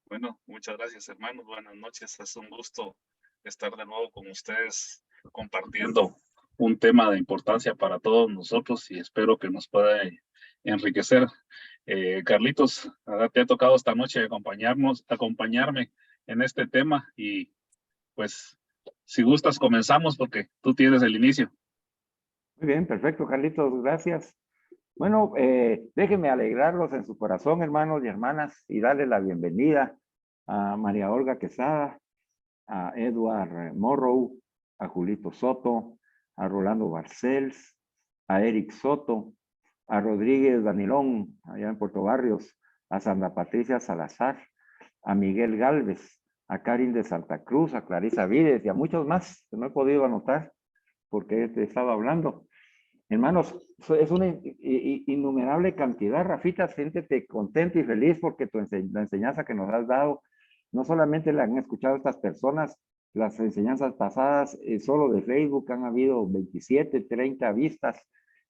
Bueno, muchas gracias, hermanos. Buenas noches. Es un gusto estar de nuevo con ustedes compartiendo un tema de importancia para todos nosotros, y espero que nos pueda enriquecer. Carlitos, te ha tocado esta noche acompañarme en este tema, y pues si gustas comenzamos porque tú tienes el inicio. Muy bien, perfecto, Carlitos, gracias. Bueno, déjenme alegrarlos en su corazón, hermanos y hermanas, y darle la bienvenida a María Olga Quesada, a Edward Morrow, a Julito Soto, a Rolando Barcels, a Eric Soto, a Rodríguez Danilón, allá en Puerto Barrios, a Sandra Patricia Salazar, a Miguel Galvez, a Karin de Santa Cruz, a Clarisa Vides y a muchos más que no he podido anotar porque he estado hablando. Hermanos, es una innumerable cantidad. Rafita, siéntete contento y feliz porque la enseñanza que nos has dado, no solamente la han escuchado estas personas, las enseñanzas pasadas, solo de Facebook han habido 27, 30 vistas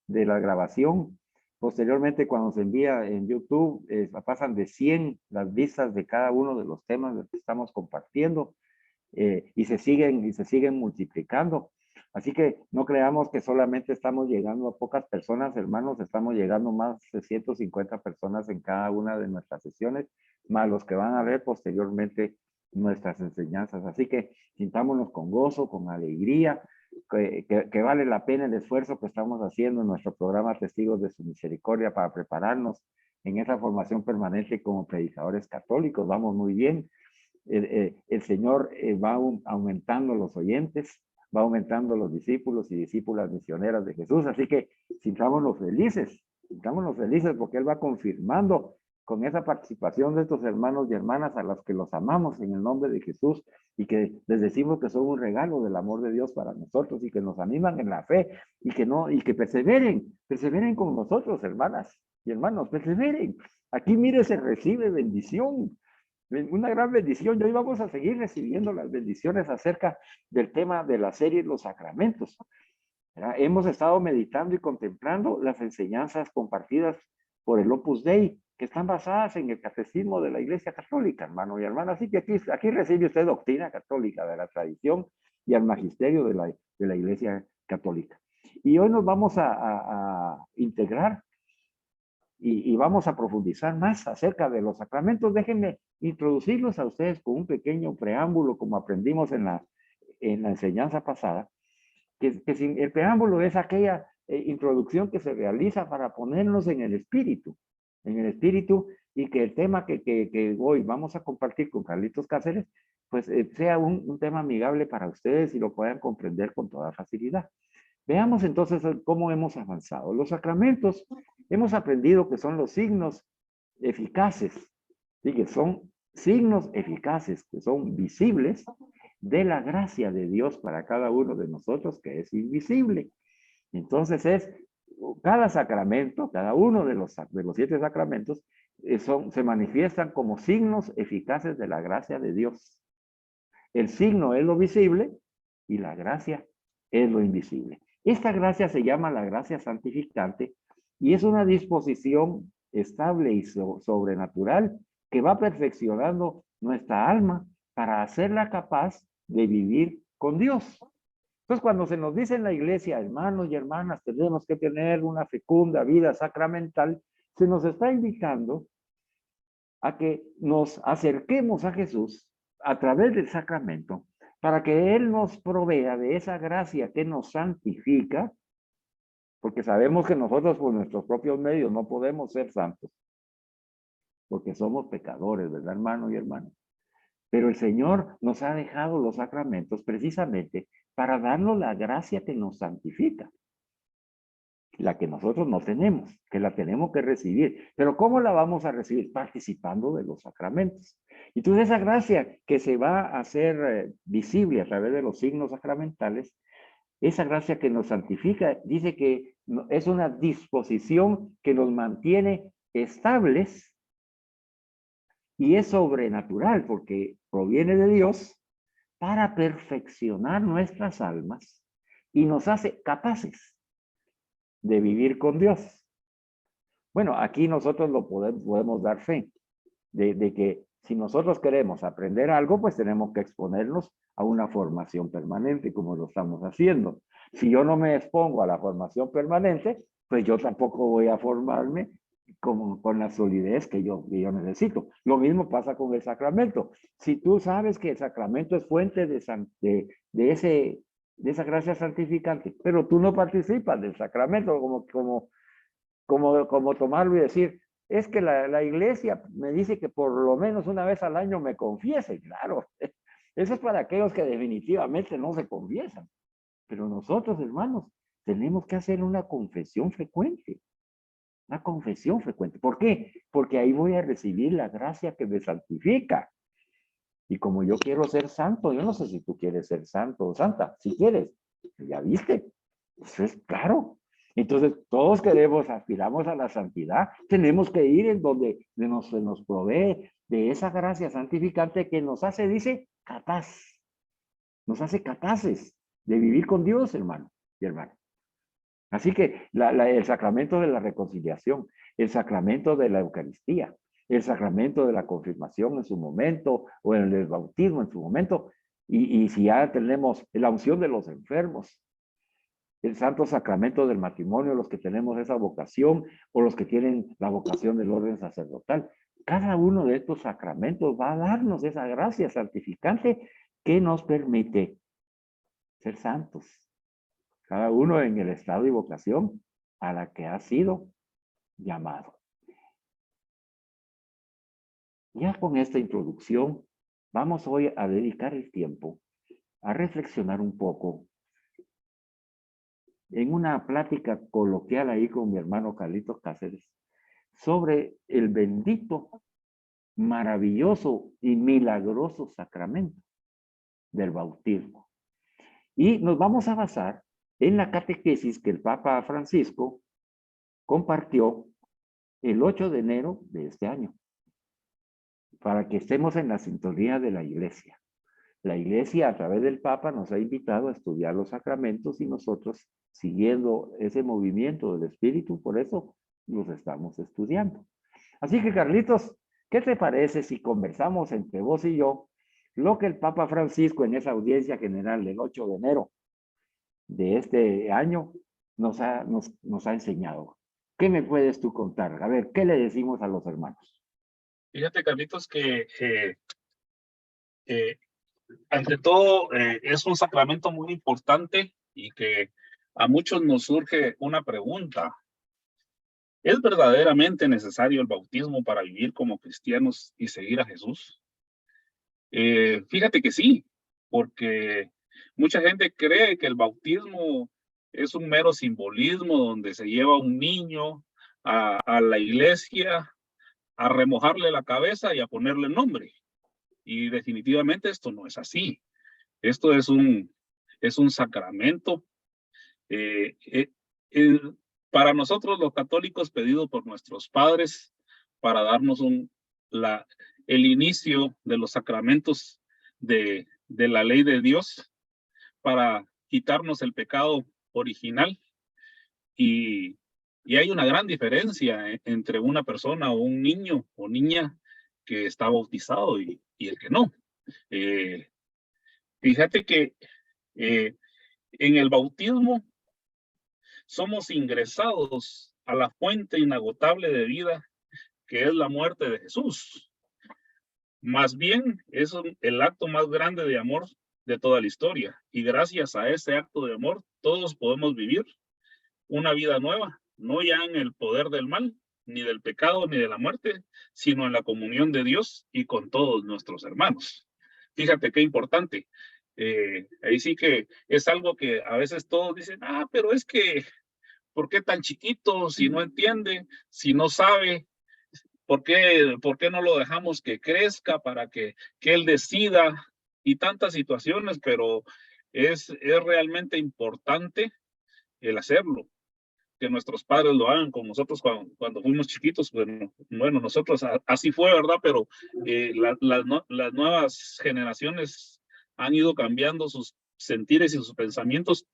de la grabación. Posteriormente, cuando se envía en YouTube, pasan de 100 las vistas de cada uno de los temas que estamos compartiendo y se siguen multiplicando. Así que no creamos que solamente estamos llegando a pocas personas, hermanos, estamos llegando más de 150 personas en cada una de nuestras sesiones, más los que van a ver posteriormente nuestras enseñanzas. Así que sintámonos con gozo, con alegría, que vale la pena el esfuerzo que estamos haciendo en nuestro programa Testigos de su Misericordia para prepararnos en esa formación permanente como predicadores católicos. Vamos muy bien. El Señor va aumentando los oyentes, va aumentando los discípulos y discípulas misioneras de Jesús. Así que sintámonos felices porque Él va confirmando con esa participación de estos hermanos y hermanas a los que los amamos en el nombre de Jesús y que les decimos que son un regalo del amor de Dios para nosotros y que nos animan en la fe y que perseveren con nosotros, hermanas y hermanos, perseveren. Aquí mire, se recibe bendición. Una gran bendición. Y hoy vamos a seguir recibiendo las bendiciones acerca del tema de la serie Los Sacramentos. ¿Verdad? Hemos estado meditando y contemplando las enseñanzas compartidas por el Opus Dei, que están basadas en el catecismo de la Iglesia Católica, hermano y hermana. Así que aquí recibe usted doctrina católica de la tradición y al magisterio de la Iglesia Católica. Y hoy nos vamos a integrar y vamos a profundizar más acerca de los sacramentos. Déjenme introducirlos a ustedes con un pequeño preámbulo, como aprendimos en la enseñanza pasada, que el preámbulo es aquella introducción que se realiza para ponernos en el espíritu, y que el tema que hoy vamos a compartir con Carlitos Cáceres, pues sea un tema amigable para ustedes y lo puedan comprender con toda facilidad. Veamos entonces cómo hemos avanzado. Los sacramentos, hemos aprendido que son los signos eficaces, ¿sí? Que son signos eficaces, que son visibles de la gracia de Dios para cada uno de nosotros, que es invisible. Entonces cada sacramento, cada uno de los 7 sacramentos, se manifiestan como signos eficaces de la gracia de Dios. El signo es lo visible y la gracia es lo invisible. Esta gracia se llama la gracia santificante y es una disposición estable y sobrenatural que va perfeccionando nuestra alma para hacerla capaz de vivir con Dios. Entonces, cuando se nos dice en la iglesia, hermanos y hermanas, tenemos que tener una fecunda vida sacramental, se nos está invitando a que nos acerquemos a Jesús a través del sacramento para que Él nos provea de esa gracia que nos santifica, porque sabemos que nosotros por nuestros propios medios no podemos ser santos, porque somos pecadores, ¿verdad, hermano y hermana? Pero el Señor nos ha dejado los sacramentos precisamente para darnos la gracia que nos santifica, la que nosotros no tenemos, que la tenemos que recibir. Pero ¿cómo la vamos a recibir? Participando de los sacramentos. Entonces esa gracia que se va a hacer visible a través de los signos sacramentales, esa gracia que nos santifica, dice que es una disposición que nos mantiene estables y es sobrenatural porque proviene de Dios para perfeccionar nuestras almas y nos hace capaces de vivir con Dios. Bueno, aquí nosotros lo podemos dar fe de que si nosotros queremos aprender algo, pues tenemos que exponernos a una formación permanente, como lo estamos haciendo. Si yo no me expongo a la formación permanente, pues yo tampoco voy a formarme con la solidez que yo necesito. Lo mismo pasa con el sacramento. Si tú sabes que el sacramento es fuente de esa gracia santificante, pero tú no participas del sacramento como tomarlo y decir, es que la iglesia me dice que por lo menos una vez al año me confiese. Claro, eso es para aquellos que definitivamente no se confiesan. Pero nosotros, hermanos, tenemos que hacer una confesión frecuente. Una confesión frecuente. ¿Por qué? Porque ahí voy a recibir la gracia que me santifica. Y como yo quiero ser santo, yo no sé si tú quieres ser santo o santa. Si quieres, ya viste. Eso es claro. Entonces, todos queremos, aspiramos a la santidad. Tenemos que ir en donde se nos provee de esa gracia santificante que nos hace, dice, capaz. Nos hace capaces de vivir con Dios, hermano y hermana. Así que el sacramento de la reconciliación, el sacramento de la Eucaristía, el sacramento de la confirmación en su momento, o en el bautismo en su momento, y si ya tenemos la unción de los enfermos, el santo sacramento del matrimonio, los que tenemos esa vocación, o los que tienen la vocación del orden sacerdotal, cada uno de estos sacramentos va a darnos esa gracia santificante que nos permite ser santos. Cada uno en el estado y vocación a la que ha sido llamado. Ya con esta introducción, vamos hoy a dedicar el tiempo a reflexionar un poco en una plática coloquial ahí con mi hermano Carlitos Cáceres sobre el bendito, maravilloso y milagroso sacramento del bautismo. Y nos vamos a basar en la catequesis que el Papa Francisco compartió el 8 de enero de este año, para que estemos en la sintonía de la Iglesia. La Iglesia, a través del Papa, nos ha invitado a estudiar los sacramentos y nosotros, siguiendo ese movimiento del Espíritu, por eso los estamos estudiando. Así que, Carlitos, ¿qué te parece si conversamos entre vos y yo lo que el Papa Francisco en esa audiencia general del 8 de enero de este año nos ha enseñado? ¿Qué me puedes tú contar? A ver, ¿qué le decimos a los hermanos? Fíjate, Carlitos, que ante todo es un sacramento muy importante y que a muchos nos surge una pregunta. ¿Es verdaderamente necesario el bautismo para vivir como cristianos y seguir a Jesús? Fíjate que sí, porque mucha gente cree que el bautismo es un mero simbolismo donde se lleva a un niño a la iglesia a remojarle la cabeza y a ponerle nombre. Y definitivamente esto no es así. Esto es un sacramento para nosotros los católicos, pedido por nuestros padres para darnos el inicio de los sacramentos de la ley de Dios, para quitarnos el pecado original. Y hay una gran diferencia entre una persona o un niño o niña que está bautizado y el que no. Fíjate que en el bautismo somos ingresados a la fuente inagotable de vida que es la muerte de Jesús. Más bien es el acto más grande de amor de toda la historia, y gracias a ese acto de amor todos podemos vivir una vida nueva, no ya en el poder del mal, ni del pecado, ni de la muerte, sino en la comunión de Dios y con todos nuestros hermanos. Fíjate qué importante. Ahí sí que es algo que a veces todos dicen, pero es que, ¿por qué tan chiquito? Si no entiende, si no sabe, ¿por qué no lo dejamos que crezca para que él decida? Y tantas situaciones, pero es realmente importante el hacerlo, que nuestros padres lo hagan con nosotros cuando fuimos chiquitos. Bueno, nosotros así fue, ¿verdad? Pero las nuevas generaciones han ido cambiando sus sentires y sus pensamientos,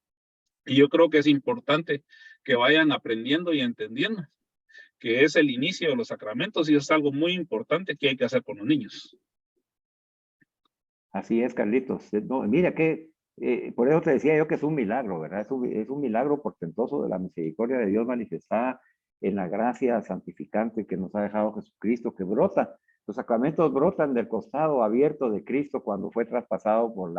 y yo creo que es importante que vayan aprendiendo y entendiendo que es el inicio de los sacramentos, y es algo muy importante que hay que hacer con los niños. Así es, Carlitos. No, mira que, por eso te decía yo que es un milagro, ¿verdad? Es un milagro portentoso de la misericordia de Dios manifestada en la gracia santificante que nos ha dejado Jesucristo, que brota. Los sacramentos brotan del costado abierto de Cristo cuando fue traspasado por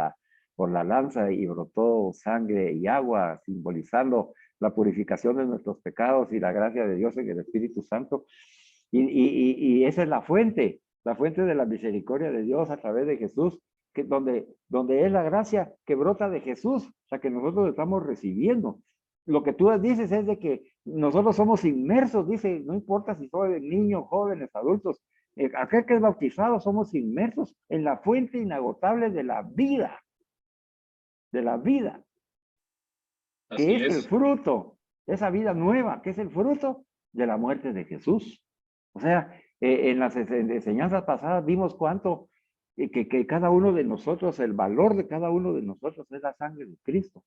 la lanza y brotó sangre y agua, simbolizando la purificación de nuestros pecados y la gracia de Dios en el Espíritu Santo. Y esa es la fuente de la misericordia de Dios a través de Jesús, que donde es la gracia que brota de Jesús, o sea, que nosotros estamos recibiendo. Lo que tú dices es de que nosotros somos inmersos, dice, no importa si soy niños, jóvenes, adultos, aquel que es bautizado, somos inmersos en la fuente inagotable de la vida, que Así es el es. fruto, esa vida nueva, que es el fruto de la muerte de Jesús. O sea, en las enseñanzas pasadas vimos cuánto, que cada uno de nosotros, el valor de cada uno de nosotros es la sangre de Cristo.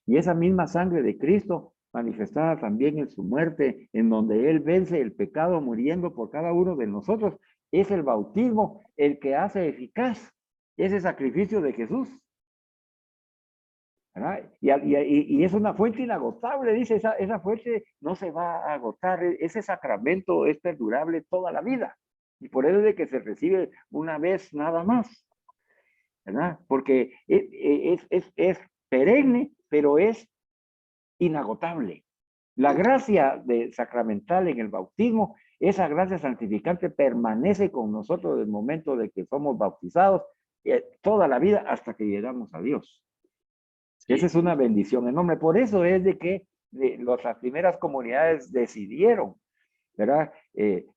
Y esa misma sangre de Cristo manifestada también en su muerte, en donde Él vence el pecado muriendo por cada uno de nosotros, es el bautismo el que hace eficaz ese sacrificio de Jesús. ¿Verdad? Y es una fuente inagotable, dice, esa fuente no se va a agotar, ese sacramento es perdurable toda la vida. Y por eso es de que se recibe una vez nada más, ¿verdad? Porque es perenne, pero es inagotable. La gracia sacramental en el bautismo, esa gracia santificante permanece con nosotros desde el momento de que somos bautizados toda la vida hasta que llegamos a Dios. Sí. Esa es una bendición enorme. Por eso es de que las primeras comunidades decidieron, ¿verdad?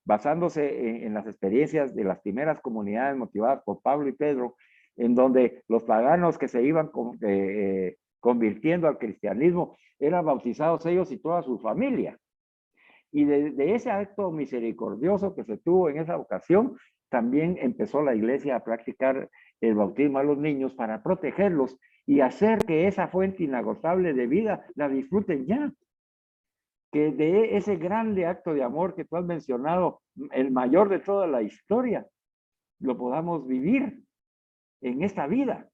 Basándose en las experiencias de las primeras comunidades motivadas por Pablo y Pedro, en donde los paganos que se iban convirtiendo al cristianismo eran bautizados ellos y toda su familia. Y de ese acto misericordioso que se tuvo en esa ocasión, también empezó la iglesia a practicar el bautismo a los niños para protegerlos y hacer que esa fuente inagotable de vida la disfruten ya. Que de ese grande acto de amor que tú has mencionado, el mayor de toda la historia, lo podamos vivir en esta vida.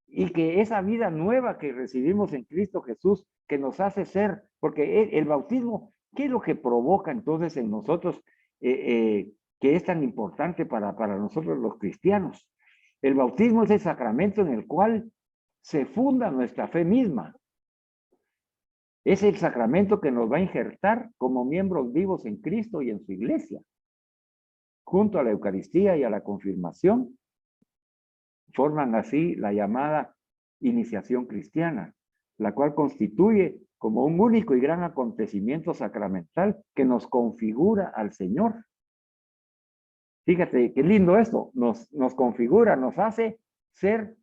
Y que esa vida nueva que recibimos en Cristo Jesús, que nos hace ser, porque el bautismo, ¿qué es lo que provoca entonces en nosotros que es tan importante para nosotros los cristianos? El bautismo es el sacramento en el cual se funda nuestra fe misma. Es el sacramento que nos va a injertar como miembros vivos en Cristo y en su iglesia. Junto a la Eucaristía y a la confirmación, forman así la llamada iniciación cristiana, la cual constituye como un único y gran acontecimiento sacramental que nos configura al Señor. Fíjate qué lindo esto, nos configura, nos hace ser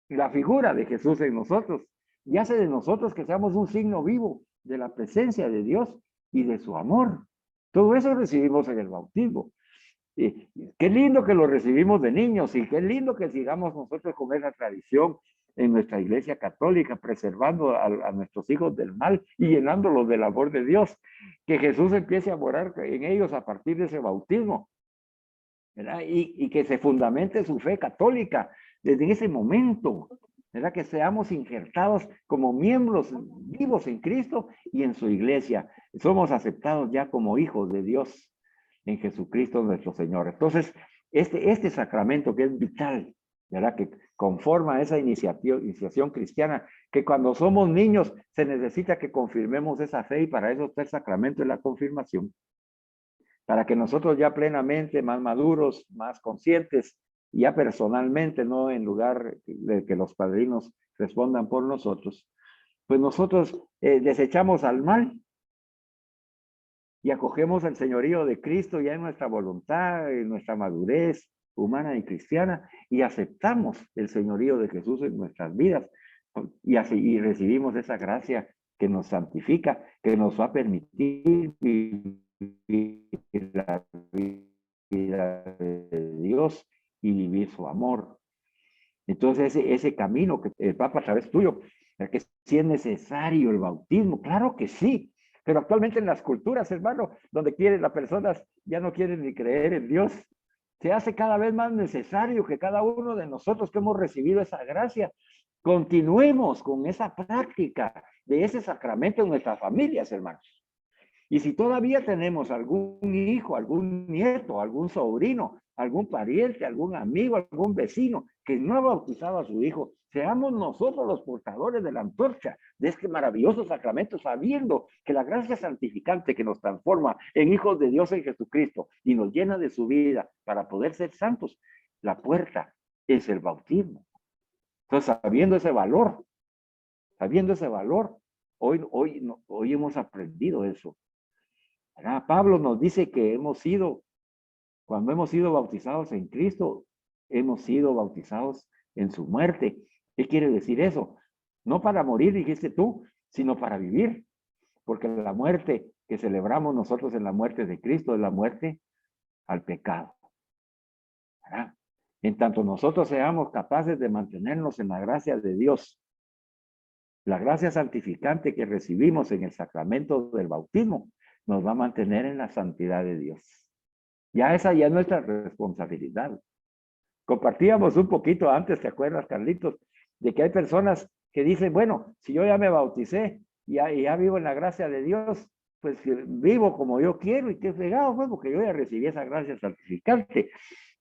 la figura de Jesús en nosotros y hace de nosotros que seamos un signo vivo de la presencia de Dios y de su amor. Todo eso recibimos en el bautismo. Qué lindo que lo recibimos de niños y qué lindo que sigamos nosotros con esa tradición en nuestra iglesia católica, preservando a nuestros hijos del mal y llenándolos del amor de Dios. Que Jesús empiece a morar en ellos a partir de ese bautismo, ¿verdad? Y que se fundamente su fe católica desde ese momento, ¿verdad? Que seamos injertados como miembros vivos en Cristo y en su iglesia. Somos aceptados ya como hijos de Dios en Jesucristo nuestro Señor. Entonces, este sacramento que es vital, ¿verdad? Que conforma esa iniciación cristiana, que cuando somos niños se necesita que confirmemos esa fe y para eso está el sacramento de la confirmación. Para que nosotros ya plenamente, más maduros, más conscientes, ya personalmente, no en lugar de que los padrinos respondan por nosotros, pues nosotros desechamos al mal y acogemos el señorío de Cristo ya en nuestra voluntad, en nuestra madurez humana y cristiana, y aceptamos el señorío de Jesús en nuestras vidas, y recibimos esa gracia que nos santifica, que nos va a permitir vivir la vida de Dios y vivir su amor. Entonces ese camino que el Papa a través tuyo, que sí es necesario el bautismo, claro que sí. Pero actualmente en las culturas, hermano, donde las personas ya no quieren ni creer en Dios, se hace cada vez más necesario que cada uno de nosotros que hemos recibido esa gracia, continuemos con esa práctica de ese sacramento en nuestras familias, hermanos. Y si todavía tenemos algún hijo, algún nieto, algún sobrino, algún pariente, algún amigo, algún vecino que no ha bautizado a su hijo, seamos nosotros los portadores de la antorcha de este maravilloso sacramento, sabiendo que la gracia santificante que nos transforma en hijos de Dios en Jesucristo y nos llena de su vida para poder ser santos, la puerta es el bautismo. Entonces, sabiendo ese valor, hoy hemos aprendido eso. ¿Verdad? Pablo nos dice que cuando hemos sido bautizados en Cristo, hemos sido bautizados en su muerte. ¿Qué quiere decir eso? No para morir, dijiste tú, sino para vivir. Porque la muerte que celebramos nosotros en la muerte de Cristo es la muerte al pecado. ¿Verdad? En tanto nosotros seamos capaces de mantenernos en la gracia de Dios, la gracia santificante que recibimos en el sacramento del bautismo, nos va a mantener en la santidad de Dios. Ya esa ya es nuestra responsabilidad. Compartíamos un poquito antes, ¿te acuerdas, Carlitos? De que hay personas que dicen, bueno, si yo ya me bauticé, ya vivo en la gracia de Dios, pues vivo como yo quiero y qué fregado, pues, porque yo ya recibí esa gracia santificante.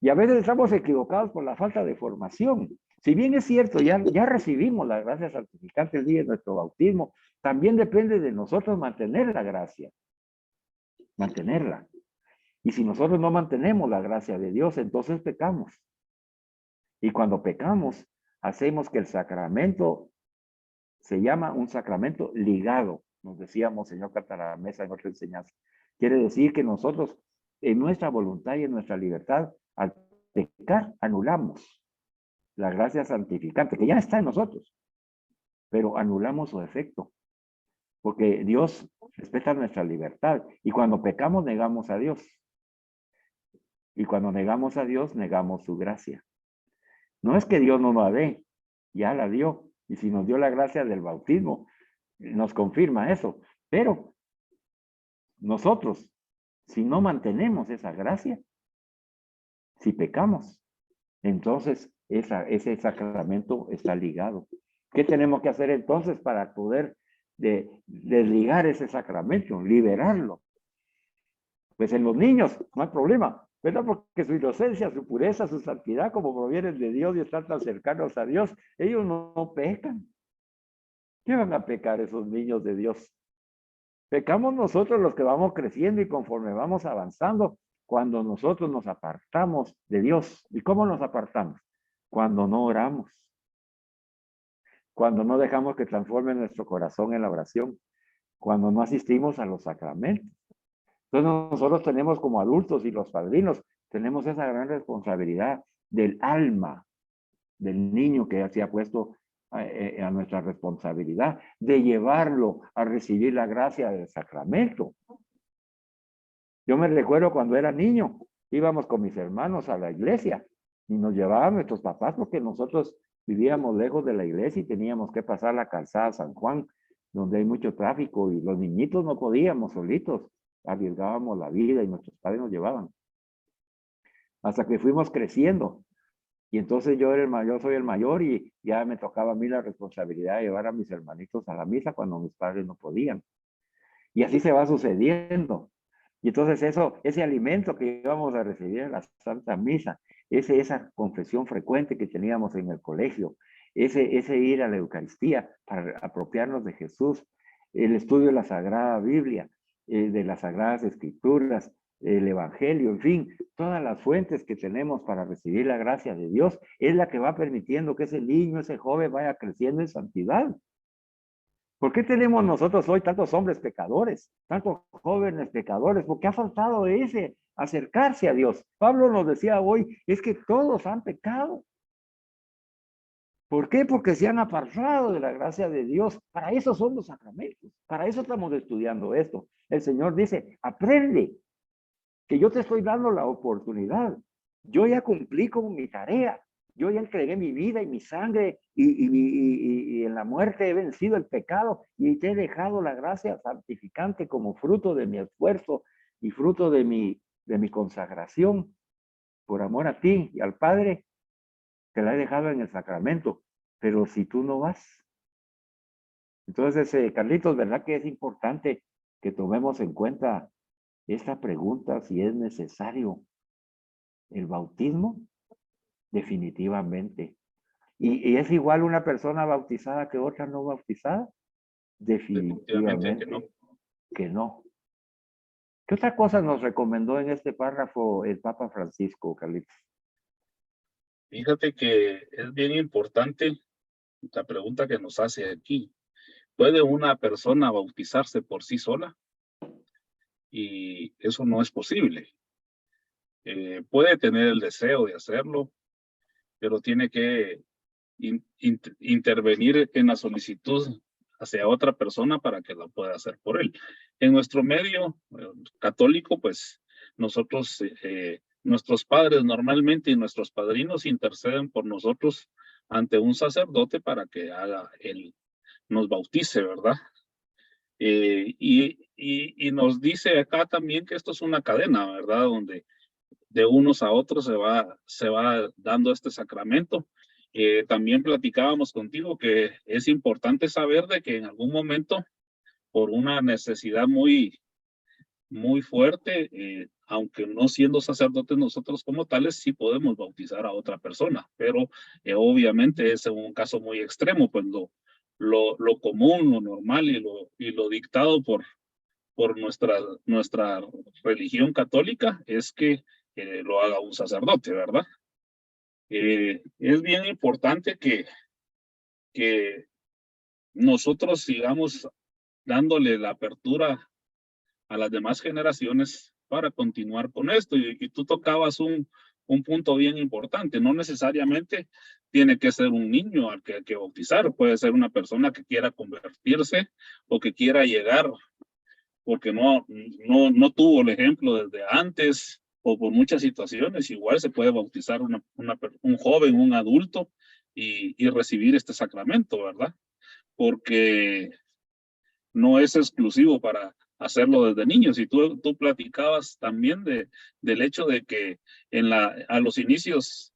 Y a veces estamos equivocados por la falta de formación. Si bien es cierto, ya recibimos la gracia santificante el día de nuestro bautismo, también depende de nosotros mantener la gracia, mantenerla. Y si nosotros no mantenemos la gracia de Dios, entonces pecamos. Y cuando pecamos, hacemos que el sacramento se llama un sacramento ligado. Nos decíamos, señor Cataramesa, en otra enseñanza. Quiere decir que nosotros, en nuestra voluntad y en nuestra libertad, al pecar, anulamos la gracia santificante, que ya está en nosotros, pero anulamos su efecto. Porque Dios respeta nuestra libertad. Y cuando pecamos, negamos a Dios. Y cuando negamos a Dios, negamos su gracia. No es que Dios no la dé, ya la dio. Y si nos dio la gracia del bautismo, nos confirma eso. Pero nosotros, si no mantenemos esa gracia, si pecamos, entonces ese sacramento está ligado. ¿Qué tenemos que hacer entonces para poder desligar ese sacramento, liberarlo? Pues en los niños no hay problema, ¿verdad? Porque su inocencia, su pureza, su santidad, como provienen de Dios y están tan cercanos a Dios, ellos no pecan. ¿Qué van a pecar esos niños de Dios? Pecamos nosotros los que vamos creciendo y conforme vamos avanzando, cuando nosotros nos apartamos de Dios. ¿Y cómo nos apartamos? Cuando no oramos. Cuando no dejamos que transforme nuestro corazón en la oración. Cuando no asistimos a los sacramentos. Entonces nosotros tenemos como adultos y los padrinos, tenemos esa gran responsabilidad del alma del niño que se ha puesto a nuestra responsabilidad, de llevarlo a recibir la gracia del sacramento. Yo me recuerdo cuando era niño, íbamos con mis hermanos a la iglesia y nos llevaban nuestros papás porque nosotros vivíamos lejos de la iglesia y teníamos que pasar la calzada San Juan, donde hay mucho tráfico y los niñitos no podíamos solitos, arriesgábamos la vida y nuestros padres nos llevaban. Hasta que fuimos creciendo. Y entonces yo soy el mayor y ya me tocaba a mí la responsabilidad de llevar a mis hermanitos a la misa cuando mis padres no podían. Y así se va sucediendo. Y entonces ese alimento que íbamos a recibir en la Santa Misa, esa confesión frecuente que teníamos en el colegio, ese ir a la Eucaristía para apropiarnos de Jesús, el estudio de la Sagrada Biblia, de las Sagradas Escrituras, el Evangelio, en fin, todas las fuentes que tenemos para recibir la gracia de Dios es la que va permitiendo que ese niño, ese joven vaya creciendo en santidad. ¿Por qué tenemos nosotros hoy tantos hombres pecadores, tantos jóvenes pecadores? Porque ha faltado ese acercarse a Dios. Pablo nos decía hoy, es que todos han pecado. ¿Por qué? Porque se han apartado de la gracia de Dios. Para eso son los sacramentos. Para eso estamos estudiando esto. El Señor dice, aprende, que yo te estoy dando la oportunidad. Yo ya cumplí con mi tarea. Yo ya entregué mi vida y mi sangre y en la muerte he vencido el pecado y te he dejado la gracia santificante como fruto de mi esfuerzo y fruto de mi consagración por amor a ti y al Padre. Te la he dejado en el sacramento, pero si tú no vas. Entonces, Carlitos, ¿verdad que es importante que tomemos en cuenta esta pregunta si es necesario el bautismo? Definitivamente. ¿Y es igual una persona bautizada que otra no bautizada? Definitivamente que no. ¿Qué otra cosa nos recomendó en este párrafo el Papa Francisco, Carlitos? Fíjate que es bien importante la pregunta que nos hace aquí. ¿Puede una persona bautizarse por sí sola? Y eso no es posible. Puede tener el deseo de hacerlo, pero tiene que intervenir en la solicitud hacia otra persona para que la pueda hacer por él. En nuestro medio católico, pues nosotros, nuestros padres normalmente y nuestros padrinos interceden por nosotros ante un sacerdote para que haga él, nos bautice, ¿verdad? Y nos dice acá también que esto es una cadena, ¿verdad? Donde de unos a otros se va dando este sacramento. También platicábamos contigo que es importante saber de que en algún momento, por una necesidad muy fuerte, aunque no siendo sacerdotes nosotros como tales, sí podemos bautizar a otra persona, pero obviamente es un caso muy extremo, pues lo común, lo normal y lo dictado por nuestra religión católica es que lo haga un sacerdote, ¿verdad? Es bien importante que nosotros sigamos dándole la apertura a las demás generaciones para continuar con esto. Y tú tocabas un punto bien importante, no necesariamente tiene que ser un niño al que hay que bautizar, puede ser una persona que quiera convertirse o que quiera llegar porque no tuvo el ejemplo desde antes o por muchas situaciones, igual se puede bautizar un joven, un adulto y recibir este sacramento, ¿verdad? Porque no es exclusivo para hacerlo desde niños. Y tú platicabas también del hecho de que a los inicios,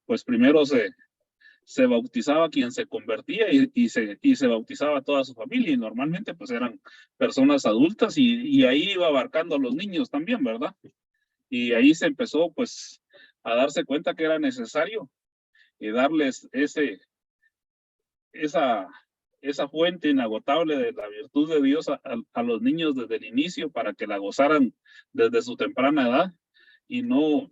pues primero se bautizaba quien se convertía y se bautizaba toda su familia y normalmente pues eran personas adultas y ahí iba abarcando a los niños también, ¿verdad? Y ahí se empezó pues a darse cuenta que era necesario darles esa fuente inagotable de la virtud de Dios a los niños desde el inicio para que la gozaran desde su temprana edad y no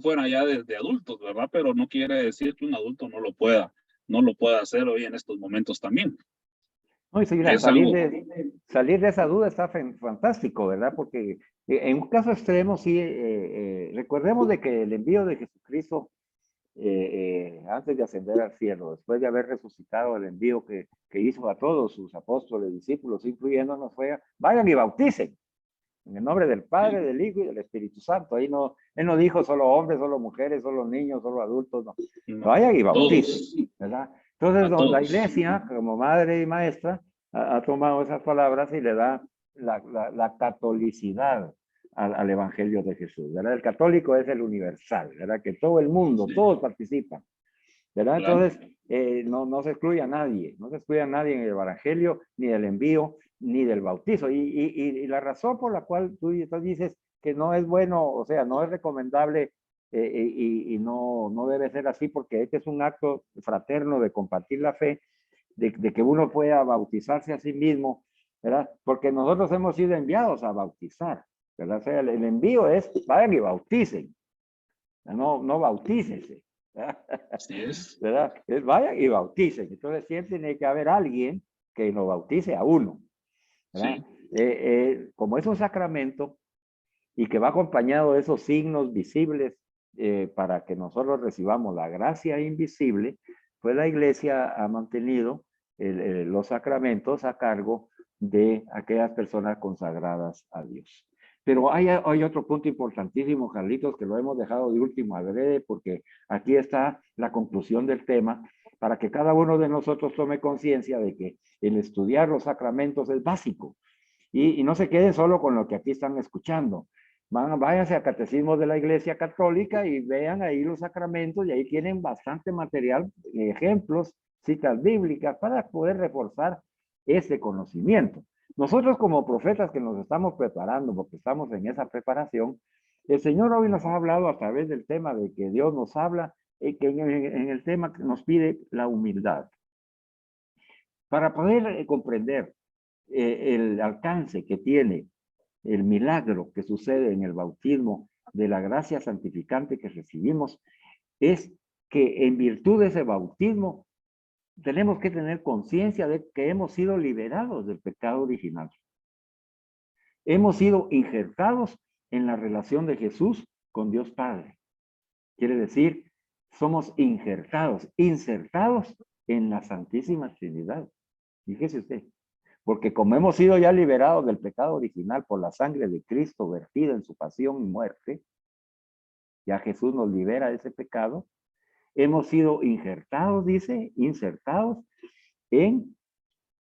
fuera ya de adultos, ¿verdad? Pero no quiere decir que un adulto no lo pueda hacer hoy en estos momentos también. No, y seguir, Es algo, salir de esa duda está fantástico, ¿verdad? Porque en un caso extremo, sí, recordemos de que el envío de Jesucristo, antes de ascender al cielo, después de haber resucitado, el envío que hizo a todos sus apóstoles, discípulos, incluyéndonos, fue, vayan y bauticen. En el nombre del Padre, del Hijo y del Espíritu Santo. Ahí no, él no dijo solo hombres, solo mujeres, solo niños, solo adultos, no. Vayan y bauticen, ¿verdad? Entonces, la iglesia, como madre y maestra, ha tomado esas palabras y le da la catolicidad al Evangelio de Jesús, ¿verdad? El católico es el universal, ¿verdad? Que todo el mundo, todos participan, ¿verdad? Claro. Entonces, no se excluye a nadie, no se excluye a nadie en el Evangelio, ni del envío, ni del bautizo. Y la razón por la cual tú dices que no es bueno, o sea, no es recomendable y no debe ser así, porque este es un acto fraterno de compartir la fe, de que uno pueda bautizarse a sí mismo, ¿verdad? Porque nosotros hemos sido enviados a bautizar, ¿verdad? O sea, el envío es, vayan y bauticen, no bautícense. Así es. ¿Verdad? Vayan y bauticen. Entonces siempre tiene que haber alguien que nos bautice a uno, ¿verdad? Sí. Como es un sacramento y que va acompañado de esos signos visibles para que nosotros recibamos la gracia invisible, pues la iglesia ha mantenido los sacramentos a cargo de aquellas personas consagradas a Dios. Pero hay otro punto importantísimo, Carlitos, que lo hemos dejado de último adrede, porque aquí está la conclusión del tema, para que cada uno de nosotros tome conciencia de que el estudiar los sacramentos es básico. Y no se queden solo con lo que aquí están escuchando. Váyanse a Catecismo de la Iglesia Católica y vean ahí los sacramentos y ahí tienen bastante material, ejemplos, citas bíblicas para poder reforzar ese conocimiento. Nosotros como profetas que nos estamos preparando, porque estamos en esa preparación, el Señor hoy nos ha hablado a través del tema de que Dios nos habla, que en el tema nos pide la humildad. Para poder comprender el alcance que tiene el milagro que sucede en el bautismo de la gracia santificante que recibimos, es que en virtud de ese bautismo tenemos que tener conciencia de que hemos sido liberados del pecado original. Hemos sido injertados en la relación de Jesús con Dios Padre. Quiere decir, somos injertados, insertados en la Santísima Trinidad. Fíjese usted, porque como hemos sido ya liberados del pecado original por la sangre de Cristo vertida en su pasión y muerte, ya Jesús nos libera de ese pecado, hemos sido injertados, dice, insertados en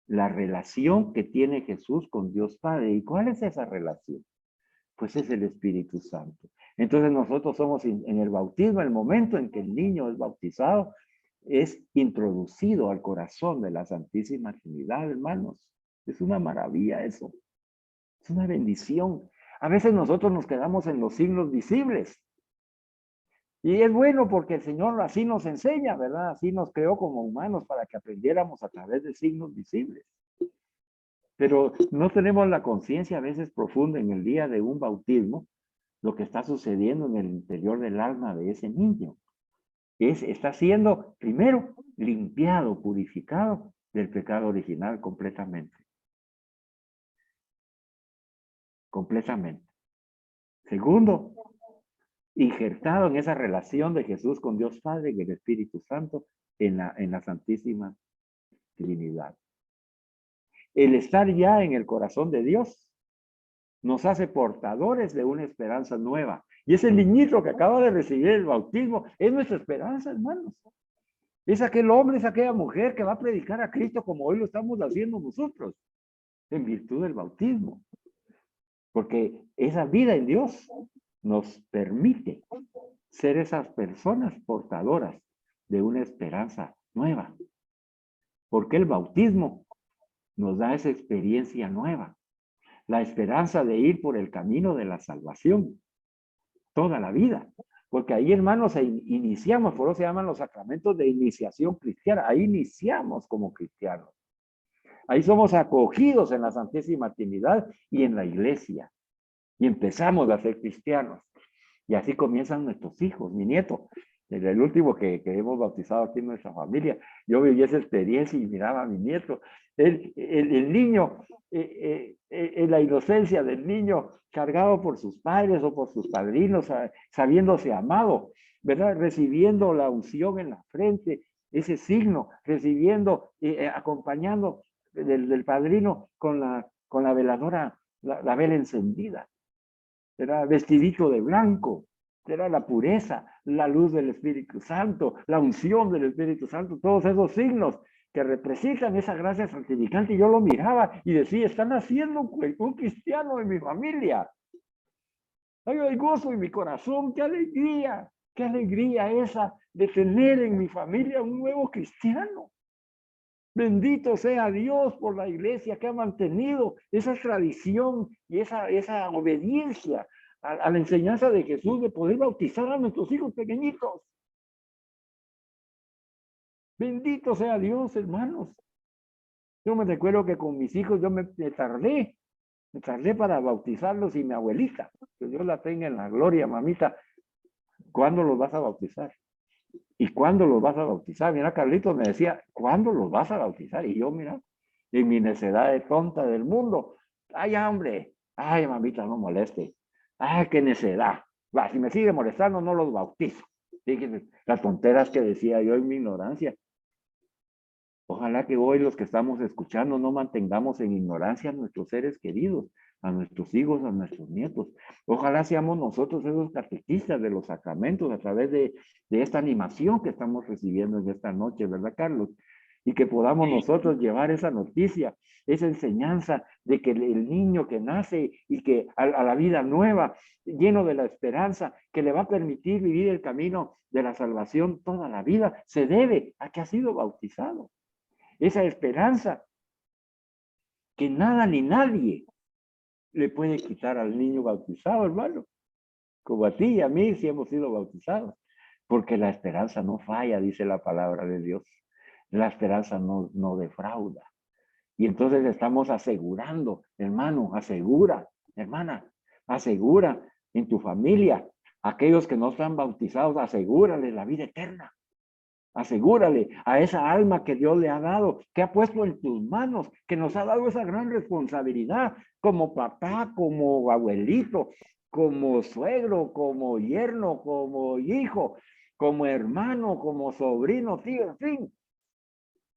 la relación que tiene Jesús con Dios Padre. ¿Y cuál es esa relación? Pues es el Espíritu Santo. Entonces nosotros somos en el bautismo, el momento en que el niño es bautizado, es introducido al corazón de la Santísima Trinidad, hermanos. Es una maravilla eso. Es una bendición. A veces nosotros nos quedamos en los signos visibles. Y es bueno porque el Señor así nos enseña, ¿verdad? Así nos creó como humanos para que aprendiéramos a través de signos visibles. Pero no tenemos la conciencia a veces profunda en el día de un bautismo, lo que está sucediendo en el interior del alma de ese niño. Está siendo, primero, limpiado, purificado del pecado original completamente. Completamente. Segundo, injertado en esa relación de Jesús con Dios Padre y el Espíritu Santo en la Santísima Trinidad. El estar ya en el corazón de Dios nos hace portadores de una esperanza nueva. Y ese niñito que acaba de recibir el bautismo es nuestra esperanza, hermanos. Es aquel hombre, es aquella mujer que va a predicar a Cristo como hoy lo estamos haciendo nosotros, en virtud del bautismo. Porque esa vida en Dios nos permite ser esas personas portadoras de una esperanza nueva. Porque el bautismo nos da esa experiencia nueva. La esperanza de ir por el camino de la salvación. Toda la vida. Porque ahí, hermanos, iniciamos, por eso se llaman los sacramentos de iniciación cristiana. Ahí iniciamos como cristianos. Ahí somos acogidos en la Santísima Trinidad y en la iglesia. Y empezamos a ser cristianos. Y así comienzan nuestros hijos, mi nieto. El último que hemos bautizado aquí en nuestra familia. Yo viví esa experiencia y miraba a mi nieto. El niño, en la inocencia del niño, cargado por sus padres o por sus padrinos, sabiéndose amado, ¿verdad? Recibiendo la unción en la frente, ese signo, recibiendo, acompañando del padrino con la veladora, la vela encendida. Era vestidito de blanco, era la pureza, la luz del Espíritu Santo, la unción del Espíritu Santo, todos esos signos que representan esa gracia santificante. Y yo lo miraba y decía, están haciendo un cristiano en mi familia. Hay gozo en mi corazón, qué alegría esa de tener en mi familia un nuevo cristiano. Bendito sea Dios por la iglesia que ha mantenido esa tradición y esa obediencia a la enseñanza de Jesús de poder bautizar a nuestros hijos pequeñitos. Bendito sea Dios, hermanos. Yo me recuerdo que con mis hijos yo me tardé para bautizarlos y mi abuelita, que Dios la tenga en la gloria, mamita, ¿cuándo los vas a bautizar? ¿Y cuándo los vas a bautizar? Mira, Carlitos me decía, ¿cuándo los vas a bautizar? Y yo, mira, en mi necedad de tonta del mundo, ay, hombre, ay, mamita, no moleste, ay, qué necedad, va, si me sigue molestando, no los bautizo. Fíjense, las tonteras que decía yo en mi ignorancia. Ojalá que hoy los que estamos escuchando no mantengamos en ignorancia a nuestros seres queridos, a nuestros hijos, a nuestros nietos. Ojalá seamos nosotros esos catequistas de los sacramentos a través de esta animación que estamos recibiendo en esta noche, ¿verdad, Carlos? Y que podamos nosotros llevar esa noticia, esa enseñanza de que el niño que nace y que a la vida nueva, lleno de la esperanza, que le va a permitir vivir el camino de la salvación toda la vida, se debe a que ha sido bautizado. Esa esperanza que nada ni nadie le puede quitar al niño bautizado, hermano. Como a ti y a mí si hemos sido bautizados. Porque la esperanza no falla, dice la palabra de Dios. La esperanza no defrauda. Y entonces estamos asegurando, hermano, asegura, hermana, asegura en tu familia Aquellos que no están bautizados, asegúrale la vida eterna. Asegúrale a esa alma que Dios le ha dado, que ha puesto en tus manos, que nos ha dado esa gran responsabilidad como papá, como abuelito, como suegro, como yerno, como hijo, como hermano, como sobrino, tío, en fin.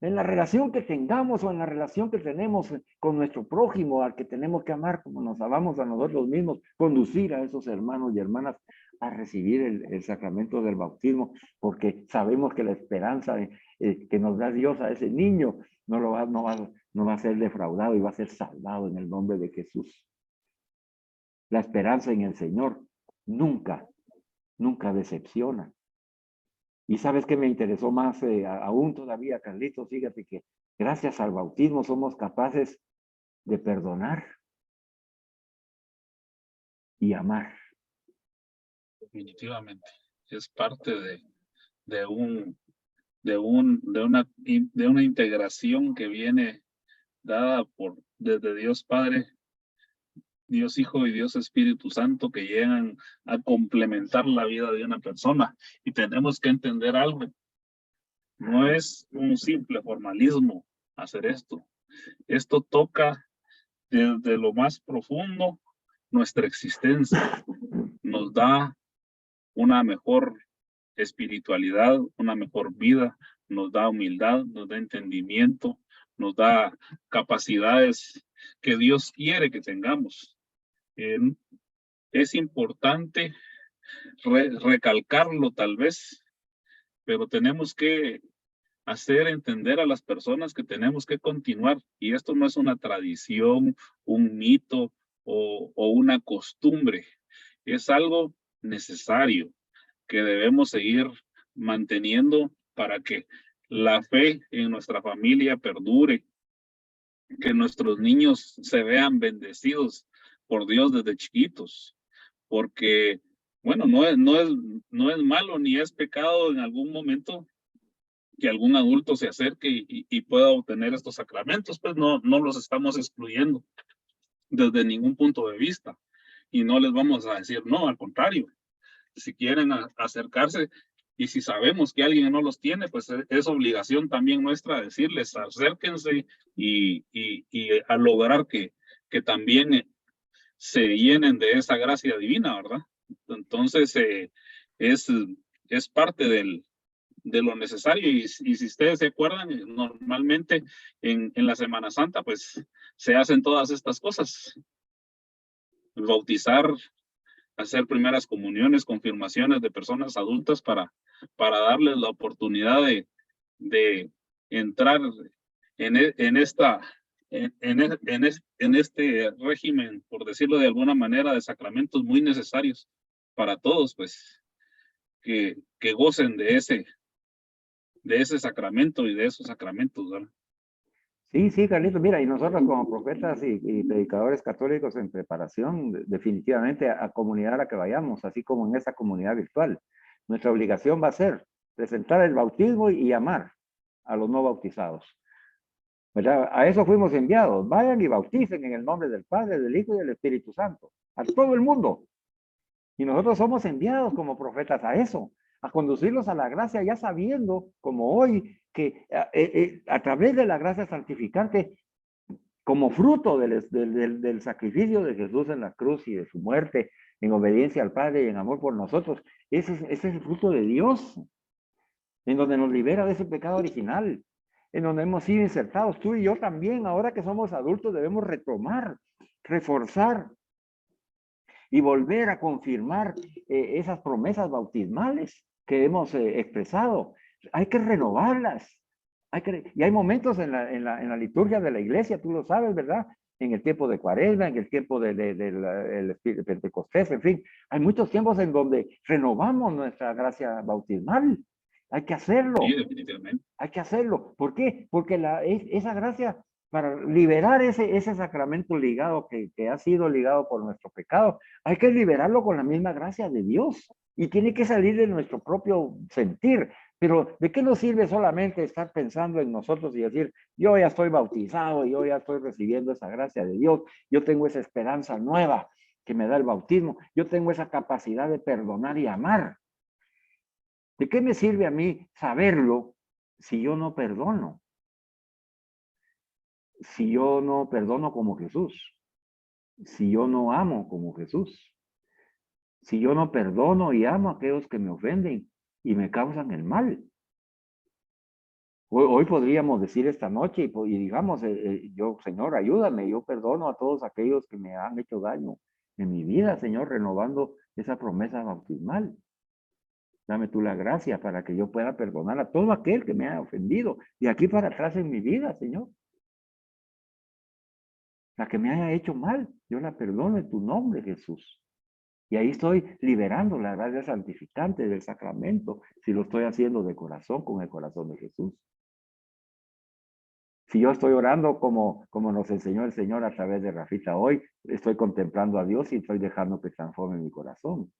En la relación que tengamos o en la relación que tenemos con nuestro prójimo, al que tenemos que amar como nos amamos a nosotros mismos, conducir a esos hermanos y hermanas a recibir el sacramento del bautismo, porque sabemos que la esperanza que nos da Dios a ese niño no va a ser defraudado y va a ser salvado en el nombre de Jesús. La esperanza en el Señor nunca decepciona. Y sabes que me interesó más aún todavía, Carlitos, fíjate que gracias al bautismo somos capaces de perdonar y amar. Definitivamente. Es parte de una integración que viene dada desde Dios Padre, Dios Hijo y Dios Espíritu Santo, que llegan a complementar la vida de una persona. Y tenemos que entender algo. No es un simple formalismo hacer esto. Esto toca desde lo más profundo nuestra existencia. Nos da una mejor espiritualidad, una mejor vida, nos da humildad, nos da entendimiento, nos da capacidades que Dios quiere que tengamos. Es importante recalcarlo tal vez, pero tenemos que hacer entender a las personas que tenemos que continuar, y esto no es una tradición, un mito o una costumbre, es algo necesario que debemos seguir manteniendo para que la fe en nuestra familia perdure, que nuestros niños se vean bendecidos por Dios desde chiquitos, porque, bueno, no es malo ni es pecado en algún momento que algún adulto se acerque y pueda obtener estos sacramentos, pues no los estamos excluyendo desde ningún punto de vista, y no les vamos a decir no, al contrario. Si quieren acercarse y si sabemos que alguien no los tiene, pues es obligación también nuestra decirles acérquense y a lograr que también se llenen de esa gracia divina, ¿verdad? Entonces es parte de lo necesario, y si ustedes se acuerdan, normalmente en la Semana Santa pues se hacen todas estas cosas: bautizar, hacer primeras comuniones, confirmaciones de personas adultas para darles la oportunidad de entrar en este régimen, por decirlo de alguna manera, de sacramentos muy necesarios para todos, pues que gocen de ese sacramento y de esos sacramentos, ¿verdad? Sí, Carlitos, mira, y nosotros como profetas y predicadores católicos en preparación, definitivamente a comunidad a la que vayamos, así como en esta comunidad virtual, nuestra obligación va a ser presentar el bautismo y amar a los no bautizados. ¿Verdad? A eso fuimos enviados. Vayan y bauticen en el nombre del Padre, del Hijo y del Espíritu Santo, a todo el mundo. Y nosotros somos enviados como profetas a eso, a conducirlos a la gracia, ya sabiendo, como hoy, que a través de la gracia santificante, como fruto del sacrificio de Jesús en la cruz y de su muerte, en obediencia al Padre y en amor por nosotros, ese es el fruto de Dios, en donde nos libera de ese pecado original, en donde hemos sido insertados. Tú y yo también, ahora que somos adultos, debemos retomar, reforzar y volver a confirmar esas promesas bautismales que hemos expresado. Hay que renovarlas. Y hay momentos en la liturgia de la iglesia, tú lo sabes, ¿verdad? En el tiempo de Cuaresma, en el tiempo del Pentecostés, en fin. Hay muchos tiempos en donde renovamos nuestra gracia bautismal. Hay que hacerlo. Sí, definitivamente. Hay que hacerlo. ¿Por qué? Porque esa gracia, para liberar ese sacramento ligado, que ha sido ligado por nuestro pecado, hay que liberarlo con la misma gracia de Dios. Y tiene que salir de nuestro propio sentir. Pero ¿de qué nos sirve solamente estar pensando en nosotros y decir, yo ya estoy bautizado, yo ya estoy recibiendo esa gracia de Dios, yo tengo esa esperanza nueva? que me da el bautismo. Yo tengo esa capacidad de perdonar y amar. ¿De qué me sirve a mí saberlo si yo no perdono? Si yo no perdono como Jesús. Si yo no amo como Jesús. Si yo no perdono y amo a aquellos que me ofenden y me causan el mal. Hoy podríamos decir esta noche y digamos, yo, Señor, ayúdame, yo perdono a todos aquellos que me han hecho daño en mi vida, Señor, renovando esa promesa bautismal. Dame tú la gracia para que yo pueda perdonar a todo aquel que me ha ofendido de aquí para atrás en mi vida, Señor. La que me haya hecho mal, yo la perdono en tu nombre, Jesús. Y ahí estoy liberando la gracia santificante del sacramento, si lo estoy haciendo de corazón, con el corazón de Jesús. Si yo estoy orando como nos enseñó el Señor a través de Rafita hoy, estoy contemplando a Dios y estoy dejando que transforme mi corazón.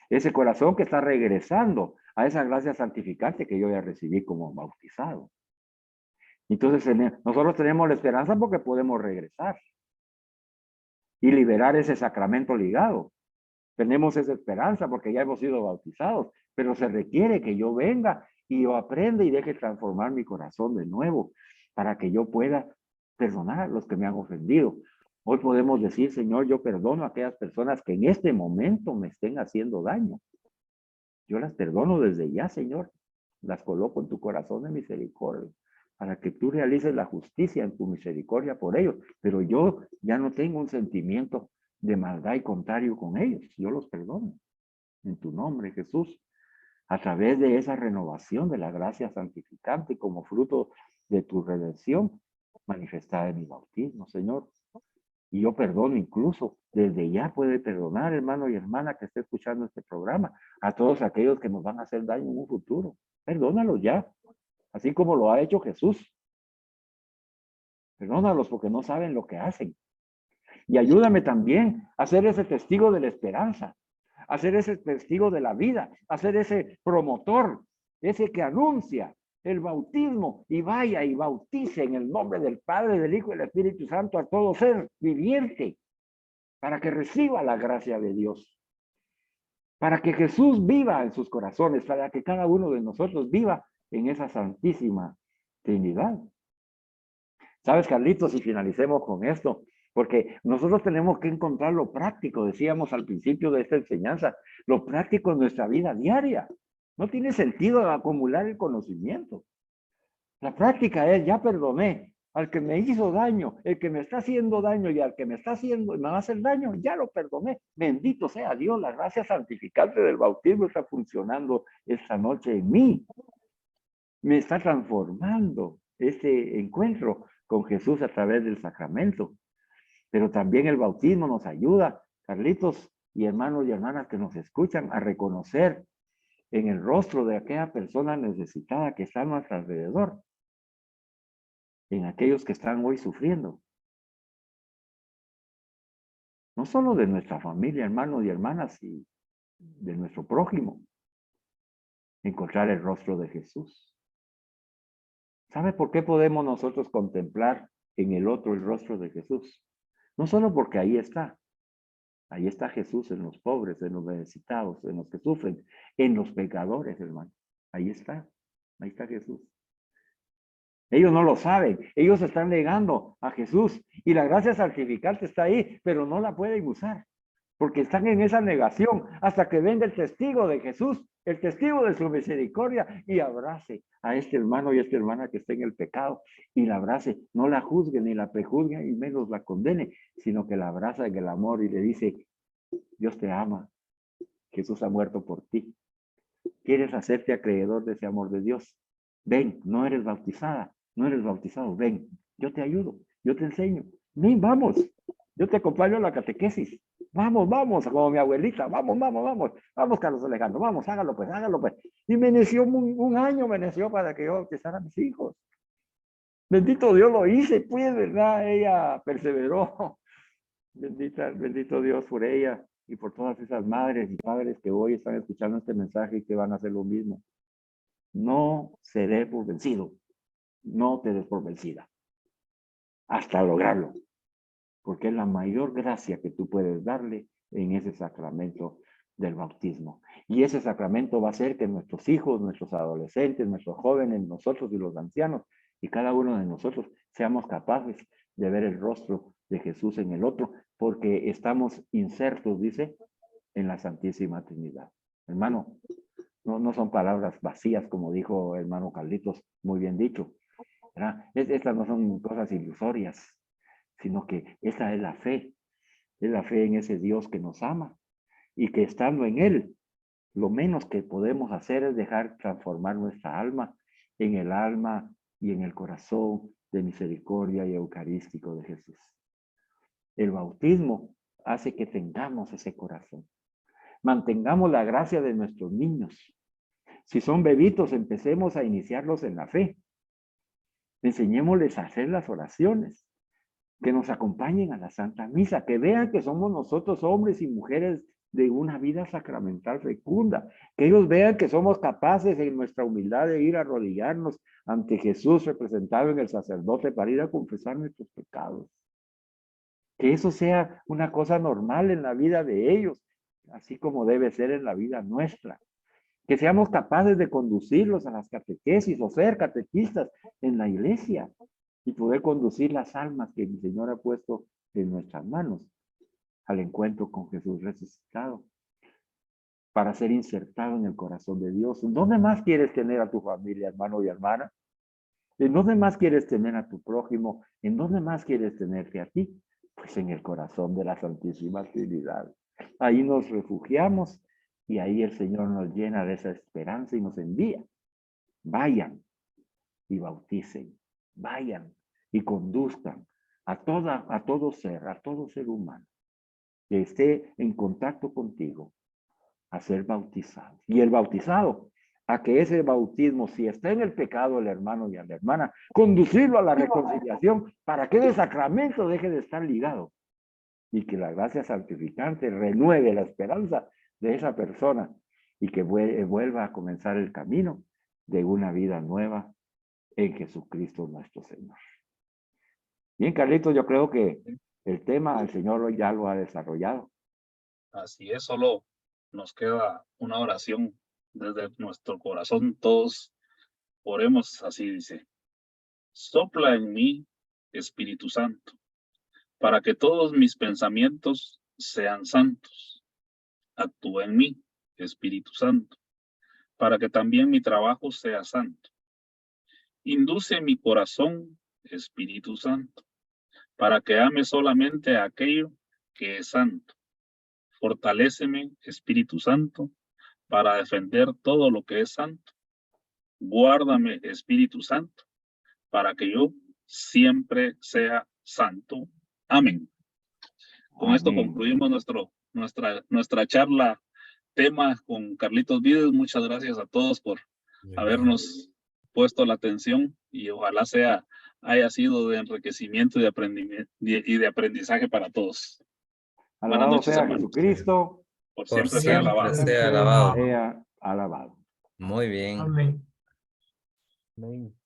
Ese corazón que está regresando a esa gracia santificante que yo ya recibí como bautizado. Entonces, nosotros tenemos la esperanza porque podemos regresar y liberar ese sacramento ligado. Tenemos esa esperanza porque ya hemos sido bautizados, pero se requiere que yo venga y yo aprenda y deje transformar mi corazón de nuevo para que yo pueda perdonar a los que me han ofendido. Hoy podemos decir, Señor, yo perdono a aquellas personas que en este momento me estén haciendo daño. Yo las perdono desde ya, Señor. Las coloco en tu corazón de misericordia para que tú realices la justicia en tu misericordia por ellos. Pero yo ya no tengo un sentimiento de maldad y contrario con ellos. Yo los perdono. En tu nombre, Jesús. A través de esa renovación de la gracia santificante como fruto de tu redención manifestada en mi bautismo, Señor. Y yo perdono incluso, desde ya puede perdonar, hermano y hermana que esté escuchando este programa, a todos aquellos que nos van a hacer daño en un futuro. Perdónalos ya, así como lo ha hecho Jesús. Perdónalos porque no saben lo que hacen. Y ayúdame también a ser ese testigo de la esperanza, a ser ese testigo de la vida, a ser ese promotor, ese que anuncia el bautismo y vaya y bautice en el nombre del Padre, del Hijo y del Espíritu Santo a todo ser viviente para que reciba la gracia de Dios, para que Jesús viva en sus corazones, para que cada uno de nosotros viva en esa santísima Trinidad. ¿Sabes, Carlitos? Y finalicemos con esto, porque nosotros tenemos que encontrar lo práctico, decíamos al principio de esta enseñanza, lo práctico en nuestra vida diaria. No tiene sentido acumular el conocimiento. La práctica es, ya perdoné al que me hizo daño, el que me está haciendo daño y al que me va a hacer daño, ya lo perdoné. Bendito sea Dios, la gracia santificante del bautismo está funcionando esta noche en mí. Me está transformando este encuentro con Jesús a través del sacramento. Pero también el bautismo nos ayuda, Carlitos y hermanos y hermanas que nos escuchan, a reconocer en el rostro de aquella persona necesitada que está a nuestro alrededor, en aquellos que están hoy sufriendo. No solo de nuestra familia, hermanos y hermanas, y de nuestro prójimo. Encontrar el rostro de Jesús. ¿Sabe por qué podemos nosotros contemplar en el otro el rostro de Jesús? No solo porque ahí está Jesús en los pobres, en los necesitados, en los que sufren, en los pecadores, hermano. Ahí está Jesús. Ellos no lo saben, ellos están negando a Jesús y la gracia santificante está ahí, pero no la pueden usar, porque están en esa negación hasta que venga el testigo de Jesús, el testigo de su misericordia y abrace a este hermano y a esta hermana que está en el pecado y la abrace, no la juzgue ni la prejuzgue y menos la condene, sino que la abraza en el amor y le dice, Dios te ama, Jesús ha muerto por ti. ¿Quieres hacerte acreedor de ese amor de Dios? Ven, no eres bautizada, no eres bautizado, ven, yo te ayudo, yo te enseño. Ven, vamos, yo te acompaño a la catequesis. Vamos, vamos, como mi abuelita, vamos, Carlos Alejandro, vamos, hágalo pues. Y me nació un año, me nació para que yo bautizara a mis hijos. Bendito Dios lo hice, pues, ¿verdad? Ella perseveró. Bendito Dios por ella y por todas esas madres y padres que hoy están escuchando este mensaje y que van a hacer lo mismo. No seré por vencido. No te des por vencida. Hasta lograrlo. Porque es la mayor gracia que tú puedes darle en ese sacramento del bautismo. Y ese sacramento va a hacer que nuestros hijos, nuestros adolescentes, nuestros jóvenes, nosotros y los ancianos, y cada uno de nosotros seamos capaces de ver el rostro de Jesús en el otro, porque estamos insertos, dice, en la Santísima Trinidad. Hermano, no son palabras vacías, como dijo hermano Carlitos, muy bien dicho. Estas no son cosas ilusorias, sino que esa es la fe en ese Dios que nos ama y que estando en Él, lo menos que podemos hacer es dejar transformar nuestra alma en el alma y en el corazón de misericordia y eucarístico de Jesús. El bautismo hace que tengamos ese corazón. Mantengamos la gracia de nuestros niños. Si son bebitos, empecemos a iniciarlos en la fe. Enseñémosles a hacer las oraciones, que nos acompañen a la Santa Misa, que vean que somos nosotros hombres y mujeres de una vida sacramental fecunda, que ellos vean que somos capaces en nuestra humildad de ir a arrodillarnos ante Jesús representado en el sacerdote para ir a confesar nuestros pecados. Que eso sea una cosa normal en la vida de ellos, así como debe ser en la vida nuestra. Que seamos capaces de conducirlos a las catequesis o ser catequistas en la iglesia y poder conducir las almas que el Señor ha puesto en nuestras manos al encuentro con Jesús resucitado, para ser insertado en el corazón de Dios. ¿En dónde más quieres tener a tu familia, hermano y hermana? ¿En dónde más quieres tener a tu prójimo? ¿En dónde más quieres tenerte a ti? Pues en el corazón de la Santísima Trinidad. Ahí nos refugiamos y ahí el Señor nos llena de esa esperanza y nos envía. Vayan y bauticen, vayan y conduzcan a todo ser humano que esté en contacto contigo a ser bautizado. Y el bautizado, a que ese bautismo, si está en el pecado el hermano y a la hermana, conducirlo a la reconciliación para que el sacramento deje de estar ligado y que la gracia santificante renueve la esperanza de esa persona y que vuelva a comenzar el camino de una vida nueva en Jesucristo nuestro Señor. Bien, Carlitos, yo creo que el tema el Señor hoy ya lo ha desarrollado. Así es, solo nos queda una oración desde nuestro corazón. Todos oremos así, dice: sopla en mí, Espíritu Santo, para que todos mis pensamientos sean santos. Actúa en mí, Espíritu Santo, para que también mi trabajo sea santo. Induce mi corazón, Espíritu Santo, para que ame solamente a aquello que es santo. Fortaléceme, Espíritu Santo, para defender todo lo que es santo. Guárdame, Espíritu Santo, para que yo siempre sea santo. Amén. Con esto concluimos nuestra charla, tema con Carlitos Vides. Muchas gracias a todos por habernos puesto la atención y ojalá haya sido de enriquecimiento y de aprendizaje para todos. Alabado sea Jesucristo. Por Por siempre sea alabado. sea alabado. Sea alabado. Muy bien. Amén. Amén.